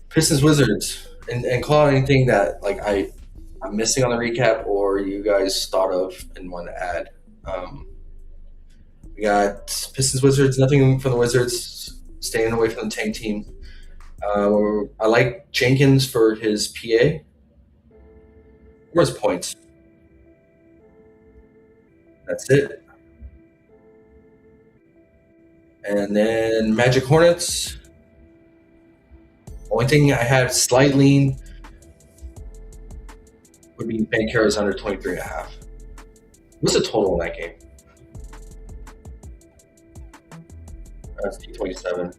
Pistons Wizards, and call out anything that like I'm missing on the recap or you guys thought of and want to add. We got Pistons Wizards. Nothing from the Wizards. Staying away from the tank team. I like Jenkins for his PA. Where's points? That's it. And then Magic Hornets. Only thing I have slight lean would be Banchero's under 23.5. What's the total in that game? That's D27.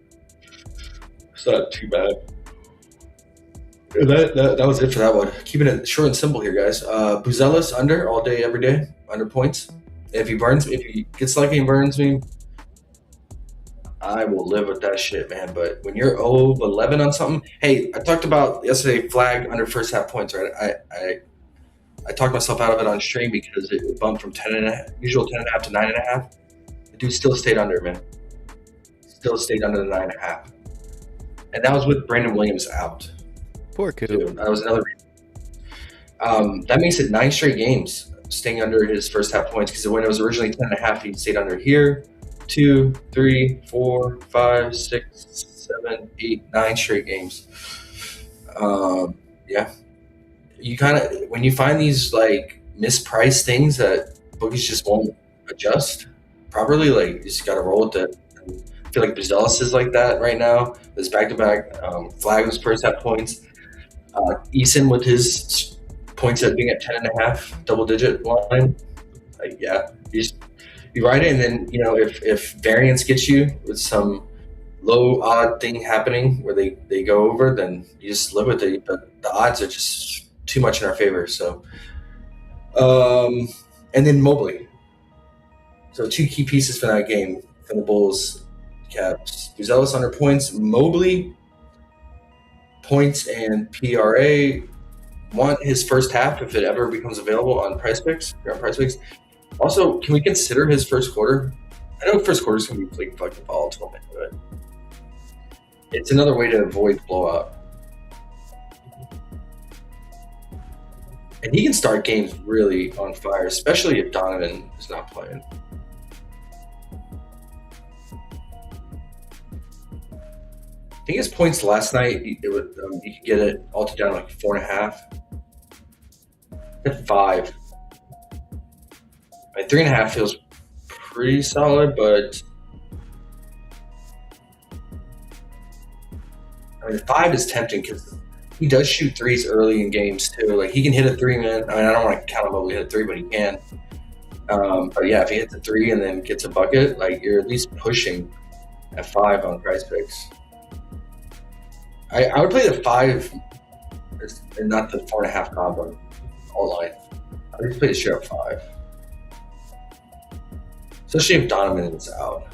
It's not too bad. That was it for that one. Keeping it short and simple here, guys. Buzelis under all day, every day, under points. If he gets lucky and burns me, I will live with that shit, man. But when you're 0-11 on something, hey, I talked about yesterday flag under first half points, right? I talked myself out of it on stream because it bumped from usual 10.5 to 9.5. The dude still stayed under, man. Still stayed under the 9.5, and that was with Brandon Williams out. Poor Coop. That was another reason. That makes it 9 straight games staying under his first half points because when it was originally 10.5, he stayed under here. 2, 3, 4, 5, 6, 7, 8, 9 straight games. Yeah. You kind of, when you find these like mispriced things that bookies just won't adjust properly, like you just got to roll with it. And I feel like Buzelis is like that right now. There's back-to-back flag was first half points. Eason with his points at being at 10.5, double-digit line. Like, yeah, you ride it, and then if variance gets you with some low odd thing happening where they go over, then you just live with it. But the odds are just too much in our favor. So, and then Mobley. So 2 key pieces for that game from the Bulls. Caps. Buzelis under points. Mobley points and PRA. Want his first half if it ever becomes available on PrizePicks. You're on PrizePicks. Also, can we consider his first quarter? I know first quarter is going to be fucking volatile, man, but it's another way to avoid blowout. And he can start games really on fire, especially if Donovan is not playing. I think his points last night, you could get it altered down to like 4.5. At 5. 3.5 feels pretty solid, but I mean 5 is tempting because he does shoot threes early in games too. Like he can hit a three, man. I mean, I don't want to count him up to hit a three, but he can. But yeah, if he hits a three and then gets a bucket, like you're at least pushing at 5 on PrizePicks. I would play the 5 and not the 4.5 combo all line. I would play the straight up 5, especially if Donovan is out.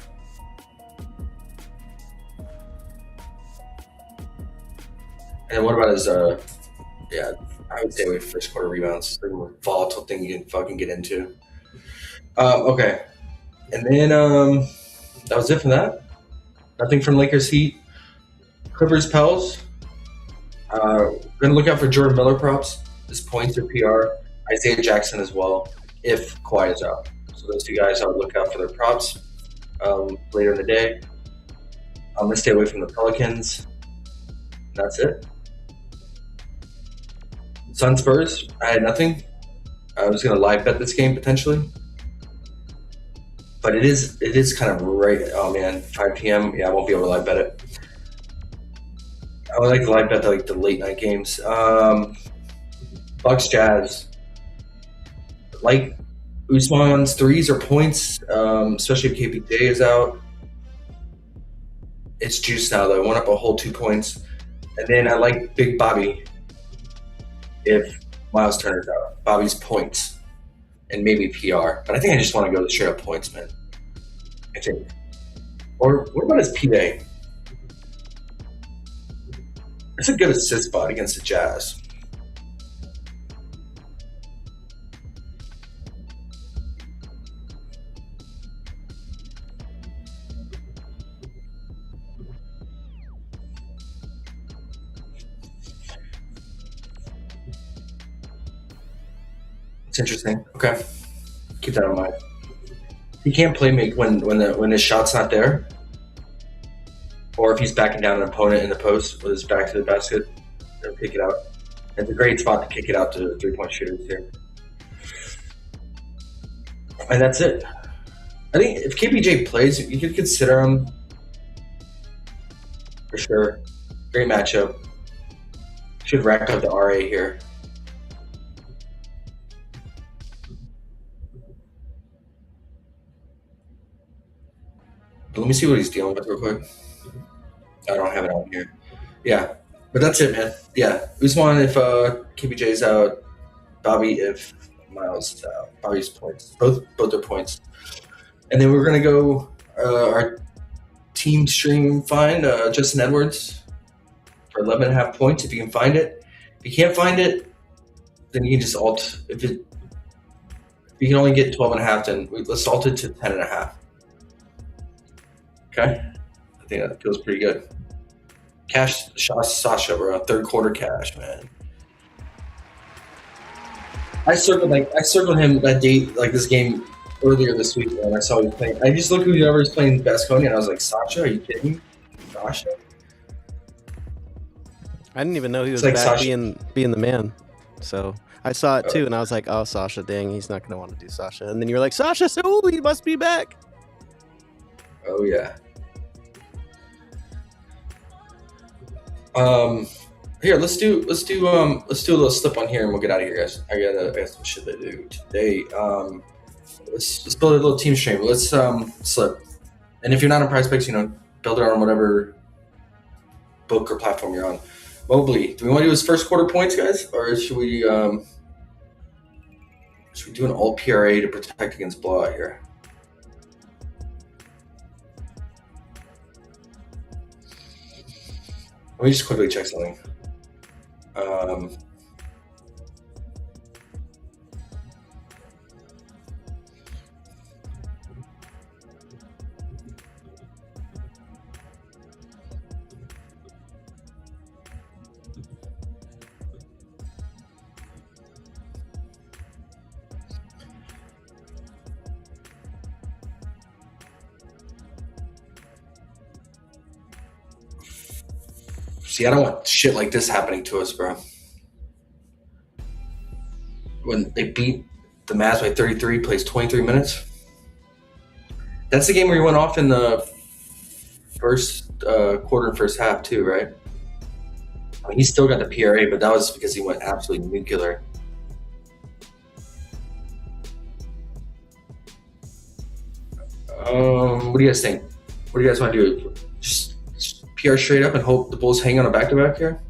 And what about his? Yeah, I would stay away from first quarter rebounds. They're the more volatile thing you can fucking get into. Okay, and then that was it for that. Nothing from Lakers Heat, Clippers Pels. Gonna look out for Jordan Miller props. His points or PR. Isaiah Jackson as well, if Kawhi is out. So those two guys, I would look out for their props later in the day. I'm gonna stay away from the Pelicans. That's it. Sun Spurs, I had nothing. I was gonna live bet this game potentially, but it is kind of right. Oh man, 5 p.m. Yeah, I won't be able to live bet it. I would like to live bet the late night games. Bucks Jazz. Like Usman's threes or points, especially if KPJ is out. It's juice now though. I went up a whole 2 points, and then I like Big Bobby. If Miles Turner's out, Bobby's points and maybe PR, but I think I just want to go straight up points, man. I think. Or what about his P-Day? It's a good assist spot against the Jazz. It's interesting. Okay, keep that in mind. He can't play make when his shot's not there, or if he's backing down an opponent in the post with his back to the basket, they'll kick it out. It's a great spot to kick it out to the 3-point shooters here. And that's it. I think if KPJ plays, you could consider him for sure. Great matchup. Should rack up the RA here. But let me see what he's dealing with real quick. I don't have it on here. Yeah, but that's it, man. Yeah, Usman if KPJ's out, Bobby if Miles is out. Bobby's points, both their points, and then we're gonna go our team stream find Justin Edwards for 11.5 points if you can find it. If you can't find it, then you can just alt. If you can only get 12.5, then let's alt it to 10.5. Okay, I think that feels pretty good. Cash Sasha, bro. 3rd quarter cash, man. I circled him that date, like this game earlier this week, and I saw he was playing. I just looked whoever's playing Baskonia, and I was like, Sasha, are you kidding me? Sasha? I didn't even know he was like back Sasha. being the man. So I saw it too, and I was like, oh, Sasha, dang, he's not going to want to do Sasha. And then you were like, Sasha, so he must be back. Oh yeah. Here, let's do a little slip on here, and we'll get out of here, guys. I got some shit to do today. Let's build a little team stream. Let's slip. And if you're not on PrizePicks, build it on whatever book or platform you're on. Mobley, do we want to do his first quarter points, guys, or should we do an all PRA to protect against blowout here? Let me just quickly check something. See, I don't want shit like this happening to us, bro. When they beat the Mavs by 33, plays 23 minutes. That's the game where he went off in the first quarter and first half too, right? I mean, he still got the PRA, but that was because he went absolutely nuclear. What do you guys think? What do you guys want to do? Just PR straight up and hope the Bulls hang on a back-to-back here?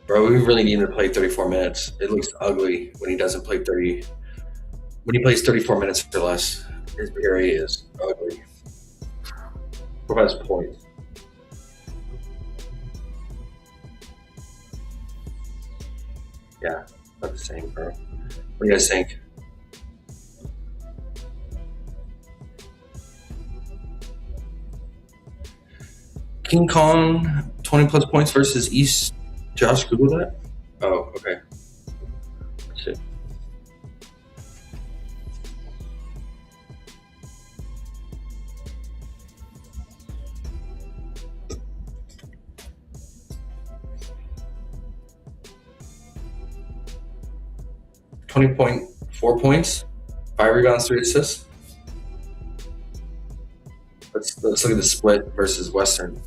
Bro, we really need him to play 34 minutes. It looks ugly when he doesn't play 30. When he plays 34 minutes or less, his PRA is ugly. What about his points? Yeah, about the same, bro. What do you guys think? King Kong, 20 plus points versus East. Josh, Google that? Oh, okay. Let's see. $20.4 points, 5 rebounds, 3 assists. Let's look at the split versus Western.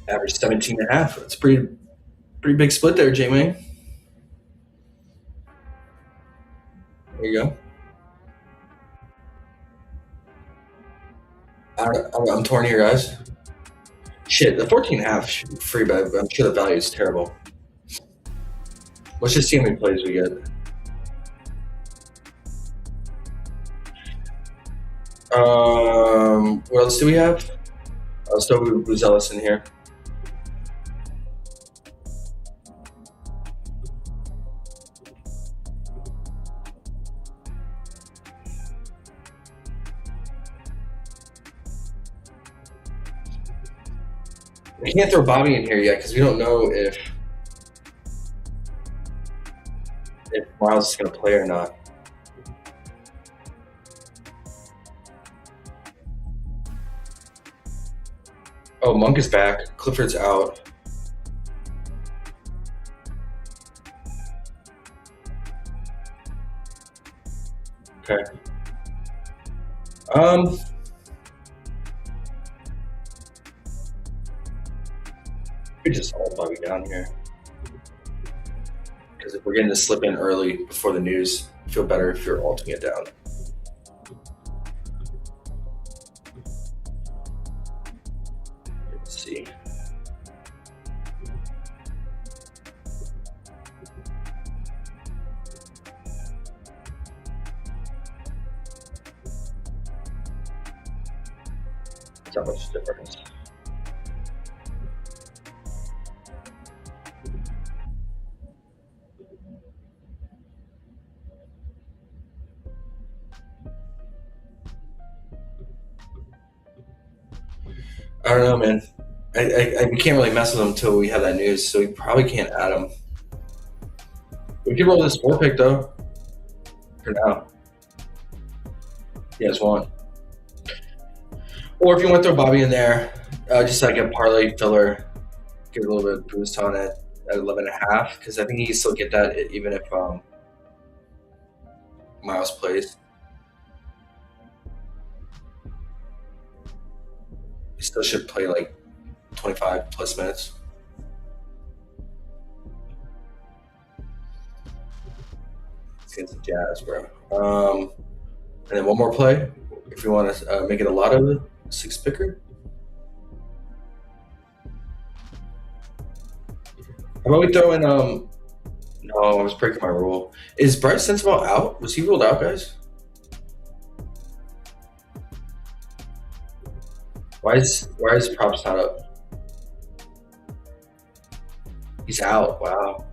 Average 17.5. That's a pretty big split there, J-May. There you go. I'm torn here, guys. Shit, the 14.5 should be free, but I'm sure the value is terrible. Let's just see how many plays we get. What else do we have? Let's throw Buzelis in here. We can't throw Bobby in here yet because we don't know if Miles is going to play or not. Oh, Monk is back. Clifford's out. Okay. We just all Bobby down here. Because if we're getting to slip in early before the news, I feel better if you're alting it down. Let's see. It's not much difference. I don't know, man. We can't really mess with him until we have that news, so we probably can't add him. We can roll this 4 pick though. For now. You guys want? Or if you want to throw Bobby in there, just like a parlay filler, give a little bit of boost on it at 11.5, because I think he can still get that even if Miles plays. He still should play like 25 plus minutes. Against the Jazz, bro. And then one more play, if you want to make it a lot of a 6 picker. How about we throw in no, I was breaking my rule. Is Bryce Sensabaugh out? Was he ruled out, guys? Why is props not up? He's out. Wow.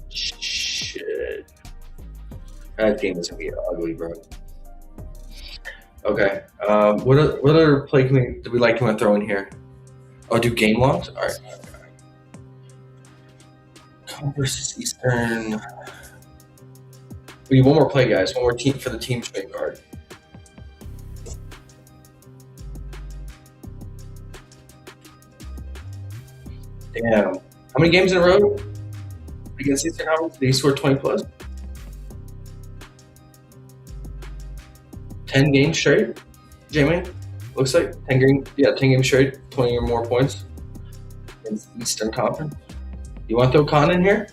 Shit. That game is gonna be ugly, bro. Okay. What other play do we like to throw in here? Oh, do game logs? All right. Con versus Eastern. We need one more play, guys. One more team for the team straight guard. Damn. How many games in a row against Eastern Conference did he score 20 plus? 10 games straight, Jamie? Looks like 10 games straight, 20 or more points against Eastern Conference. You want to throw Con in here?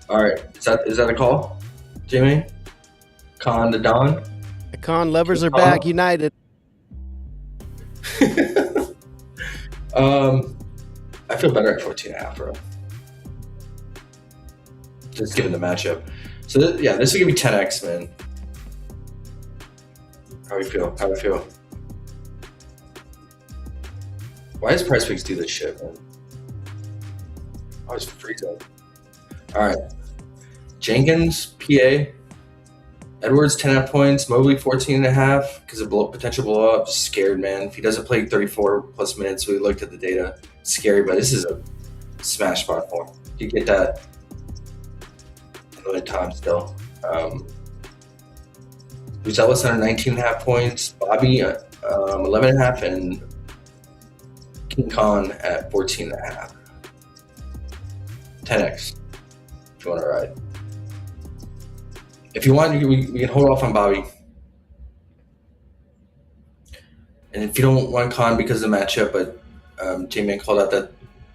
All right. Is that a call, Jamie? Con to Don? The Con lovers are back, united. I feel better at 14.5, bro. Just given the matchup. So this will give me 10x, man. How do you feel? Why does PrizePicks do this shit, man? I was freezing. All right. Jenkins, PA. Edwards, 10.5 points. Mobley, 14.5 because of potential blow up. Scared, man. If he doesn't play 34 plus minutes, we looked at the data. Scary, but this is a smash spot for him. You get that another time still. Buzelis under 19.5 points. Bobby, 11.5, and King Khan at 14.5. 10x if you want to ride. If you want, we can hold off on Bobby. And if you don't want Khan because of the matchup, but J-Man called out that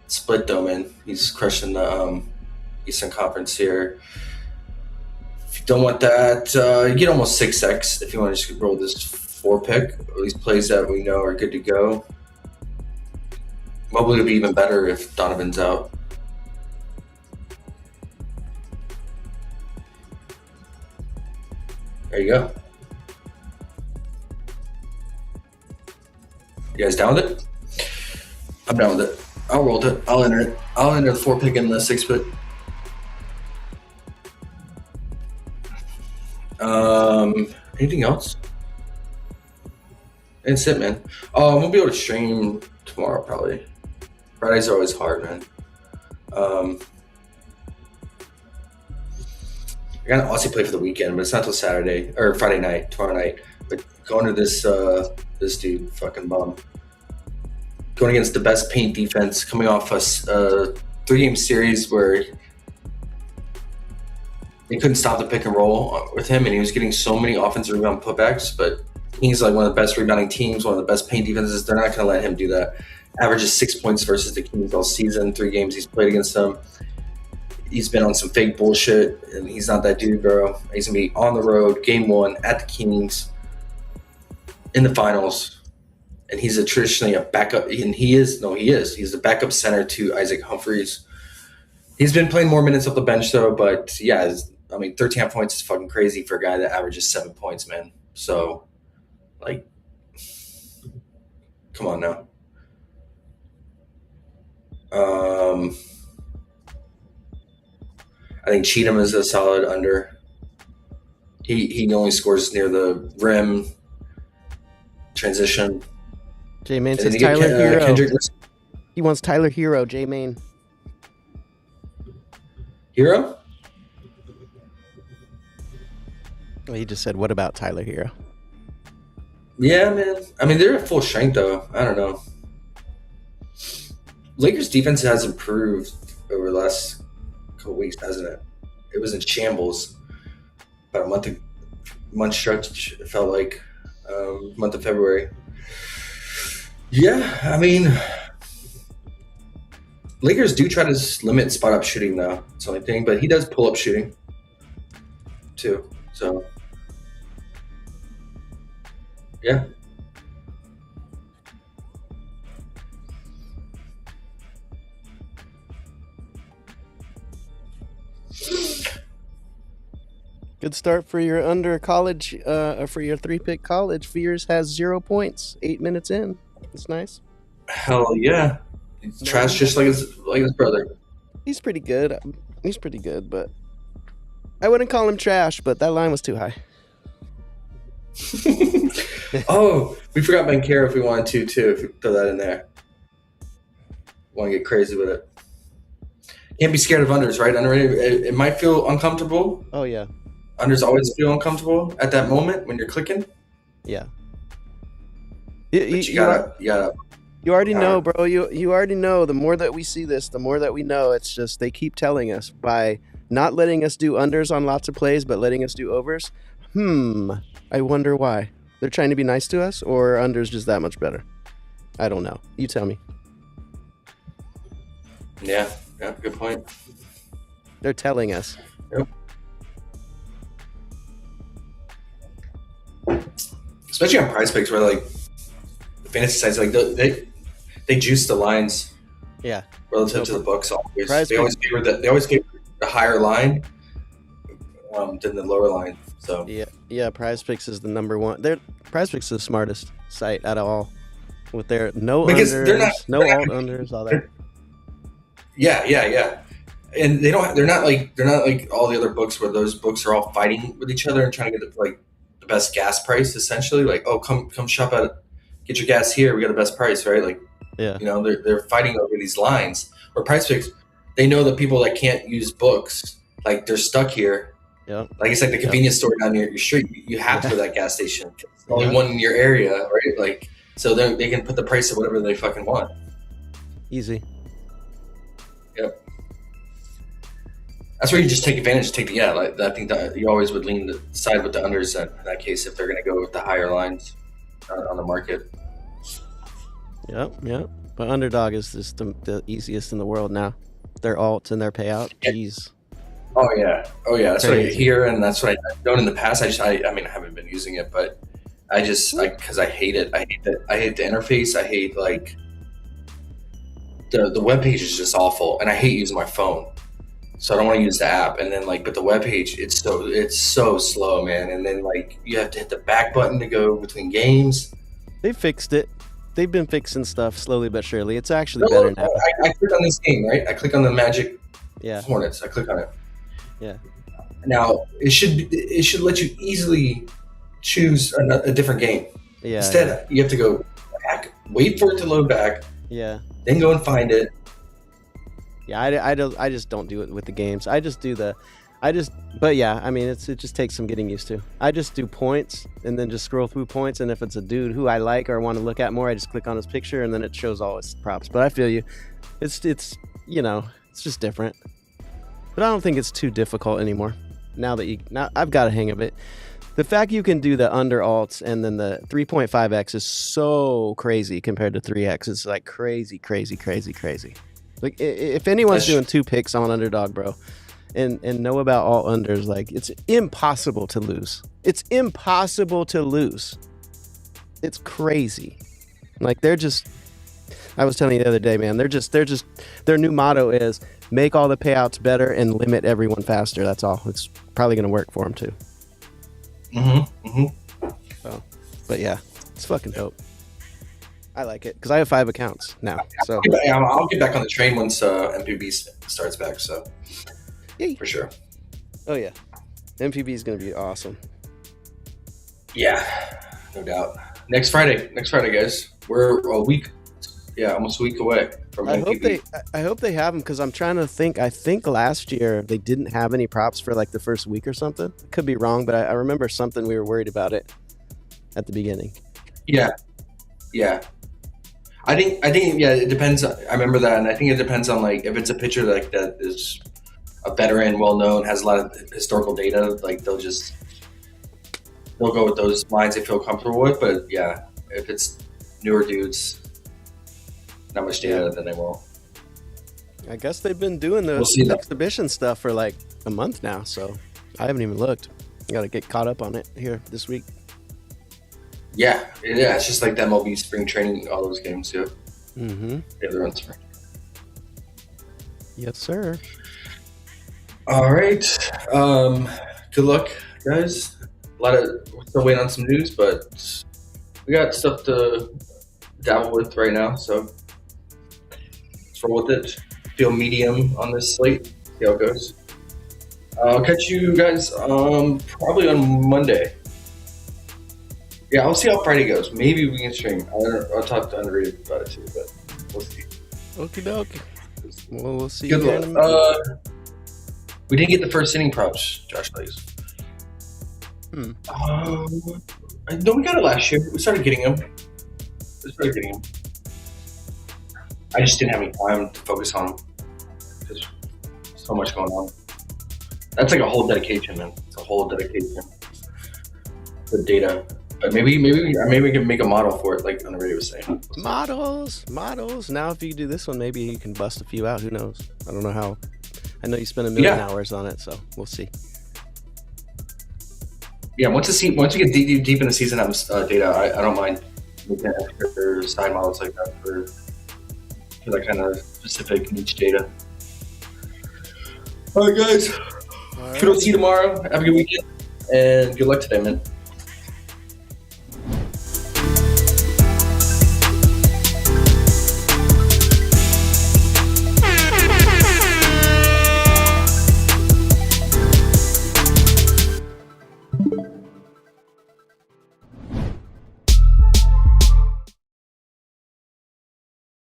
split though, man. He's crushing the Eastern Conference here. If you don't want that, you get almost 6x if you want to just roll this 4-pick. At least plays that we know are good to go. Mobley will be even better if Donovan's out. There you go. You guys down with it? I'm down with it. I'll roll it. I'll enter it. I'll enter the 4-pick and the 6-pick. Anything else? That's it, man. I won't be able to stream tomorrow, probably. Fridays are always hard, man. I got an Aussie play for the weekend, but it's not till Saturday or Friday night, tomorrow night. But going to this dude, fucking bum. Going against the best paint defense, coming off a 3-game series where they couldn't stop the pick and roll with him, and he was getting so many offensive rebound putbacks. But he's like one of the best rebounding teams, one of the best paint defenses. They're not going to let him do that. Averages 6 points versus the Kings all season. 3 games he's played against them. He's been on some fake bullshit, and he's not that dude, bro. He's going to be on the road, game 1, at the Kings, in the finals. And he's traditionally a backup, and he is. He's the backup center to Isaac Humphries. He's been playing more minutes off the bench, though, but yeah, 13 points is fucking crazy for a guy that averages 7 points, man. So, like, come on now. I think Cheatham is a solid under. He only scores near the rim, transition. J-Main says Tyler Hero. He wants Tyler Hero, J-Main. Hero? Well, he just said, what about Tyler Hero? Yeah, man. I mean, they're at full strength, though. I don't know. Lakers' defense has improved over the last couple weeks, hasn't it? It was in shambles about a month stretch, it felt like. Month of February. Yeah, I mean, Lakers do try to limit spot-up shooting, though. It's the only thing. But he does pull-up shooting, too. So, yeah. Good start for your under college, for your 3-pick college. Fears has 0 points, 8 minutes in. That's nice. Hell yeah. He's trash just like his brother. He's pretty good. But I wouldn't call him trash, but that line was too high. Oh, we forgot Bankera if we wanted to too. If we throw that in there, want to get crazy with it. Can't be scared of unders, right? Underrated. It might feel uncomfortable. Oh yeah, Unders always feel uncomfortable at that moment when you're clicking. yeah. But you gotta. You already know, bro. You already know. The more that we see this, the more that we know. It's just they keep telling us by not letting us do unders on lots of plays, but letting us do overs. I wonder why. They're trying to be nice to us, or unders just that much better? I don't know. You tell me. Yeah, good point. They're telling us. Yep. Especially on PrizePicks, where like the fantasy sites, like they juice the lines. Yeah. Relative to the books, always. They PrizePicks- always favor the higher line than the lower line. So yeah. PrizePicks is the number one. PrizePicks is the smartest site out of all, with their no because unders, no alt unders, all that. Yeah. And they're not like all the other books where those books are all fighting with each other and trying to get the best gas price, essentially. Like, oh, come shop get your gas here. We got the best price, right? Like, yeah. They're fighting over these lines. Or PrizePicks, they know the people that can't use books, like they're stuck here. Yeah. Like it's like the convenience store down your street. You have to go to that gas station. It's the only one in your area, right? Like, so they can put the price of whatever they fucking want. Easy. Yep. That's where you just take advantage. I think that you always would lean the side with the unders in that case if they're going to go with the higher lines on the market. Yep. But Underdog is just the easiest in the world now. Their alts and their payout. Jeez. Oh yeah. That's what I hear, and that's what I've known in the past. I haven't been using it, but because I hate it. I hate the interface. I hate like the web page is just awful, and I hate using my phone. So I don't want to use the app, and then but the web page, it's so slow, man. And then you have to hit the back button to go between games. They fixed it. They've been fixing stuff slowly but surely. It's actually better now. I click on this game, right? I click on the Magic Hornets. I click on it. Yeah. Now it should let you easily choose a different game. Yeah. Instead, you have to go back, wait for it to load back. Yeah. Then go and find it. Yeah, I just don't do it with the games. But yeah, I mean, it just takes some getting used to. I just do points and then just scroll through points. And if it's a dude who I like or want to look at more, I just click on his picture and then it shows all his props. But I feel you. It's just different. But I don't think it's too difficult anymore. Now I've got a hang of it. The fact you can do the under alts and then the 3.5x is so crazy compared to 3x. It's like crazy. Like if anyone's doing 2 picks on Underdog, bro, and know about all unders, like it's impossible to lose. It's crazy. Like I was telling you the other day, man, their new motto is make all the payouts better and limit everyone faster. That's all. It's probably going to work for them too. So, but yeah, it's fucking dope. I like it because I have 5 accounts now. So I'll get back on the train once MPB starts back. So yay. For sure. Oh yeah, MPB is going to be awesome. Yeah, no doubt. Next Friday, guys. We're a week, almost a week away from MPB. I hope they have them because I'm trying to think. I think last year they didn't have any props for like the first week or something. Could be wrong, but I remember something we were worried about it at the beginning. Yeah. I think it depends. I remember that, and I think it depends on if it's a pitcher that is a veteran, well known, has a lot of historical data. They'll go with those lines they feel comfortable with. But yeah, if it's newer dudes, not much data, then they won't. I guess they've been doing the exhibition stuff for like a month now, so I haven't even looked. I got to get caught up on it here this week. Yeah, it's just like the MLB spring training, all those games too. Mm-hmm. Yeah, they're on spring. Yes, sir. All right. Good luck, guys. We're still waiting on some news, but we got stuff to dabble with right now, so let's roll with it. Feel medium on this slate. See how it goes. I'll catch you guys probably on Monday. Yeah, I'll see how Friday goes. Maybe we can stream. I'll talk to Underrated about it too, but we'll see. Okie dokie. Well, we'll see Good you luck. again. in a- We didn't get the first inning props, Josh plays. Hmm. No, we got it last year. We started getting them. I just didn't have any time to focus on them. There's so much going on. That's like a whole dedication, man. It's a whole dedication. The data. But maybe we can make a model for it, like Underrated was saying. Models. Now, if you do this one, maybe you can bust a few out. Who knows? I don't know how. I know you spent 1 million hours on it, so we'll see. Yeah, once we get deep in the season data, I don't mind making extra side models like that for that kind of specific niche data. All right, guys. If we don't see you tomorrow, have a good weekend and good luck today, man.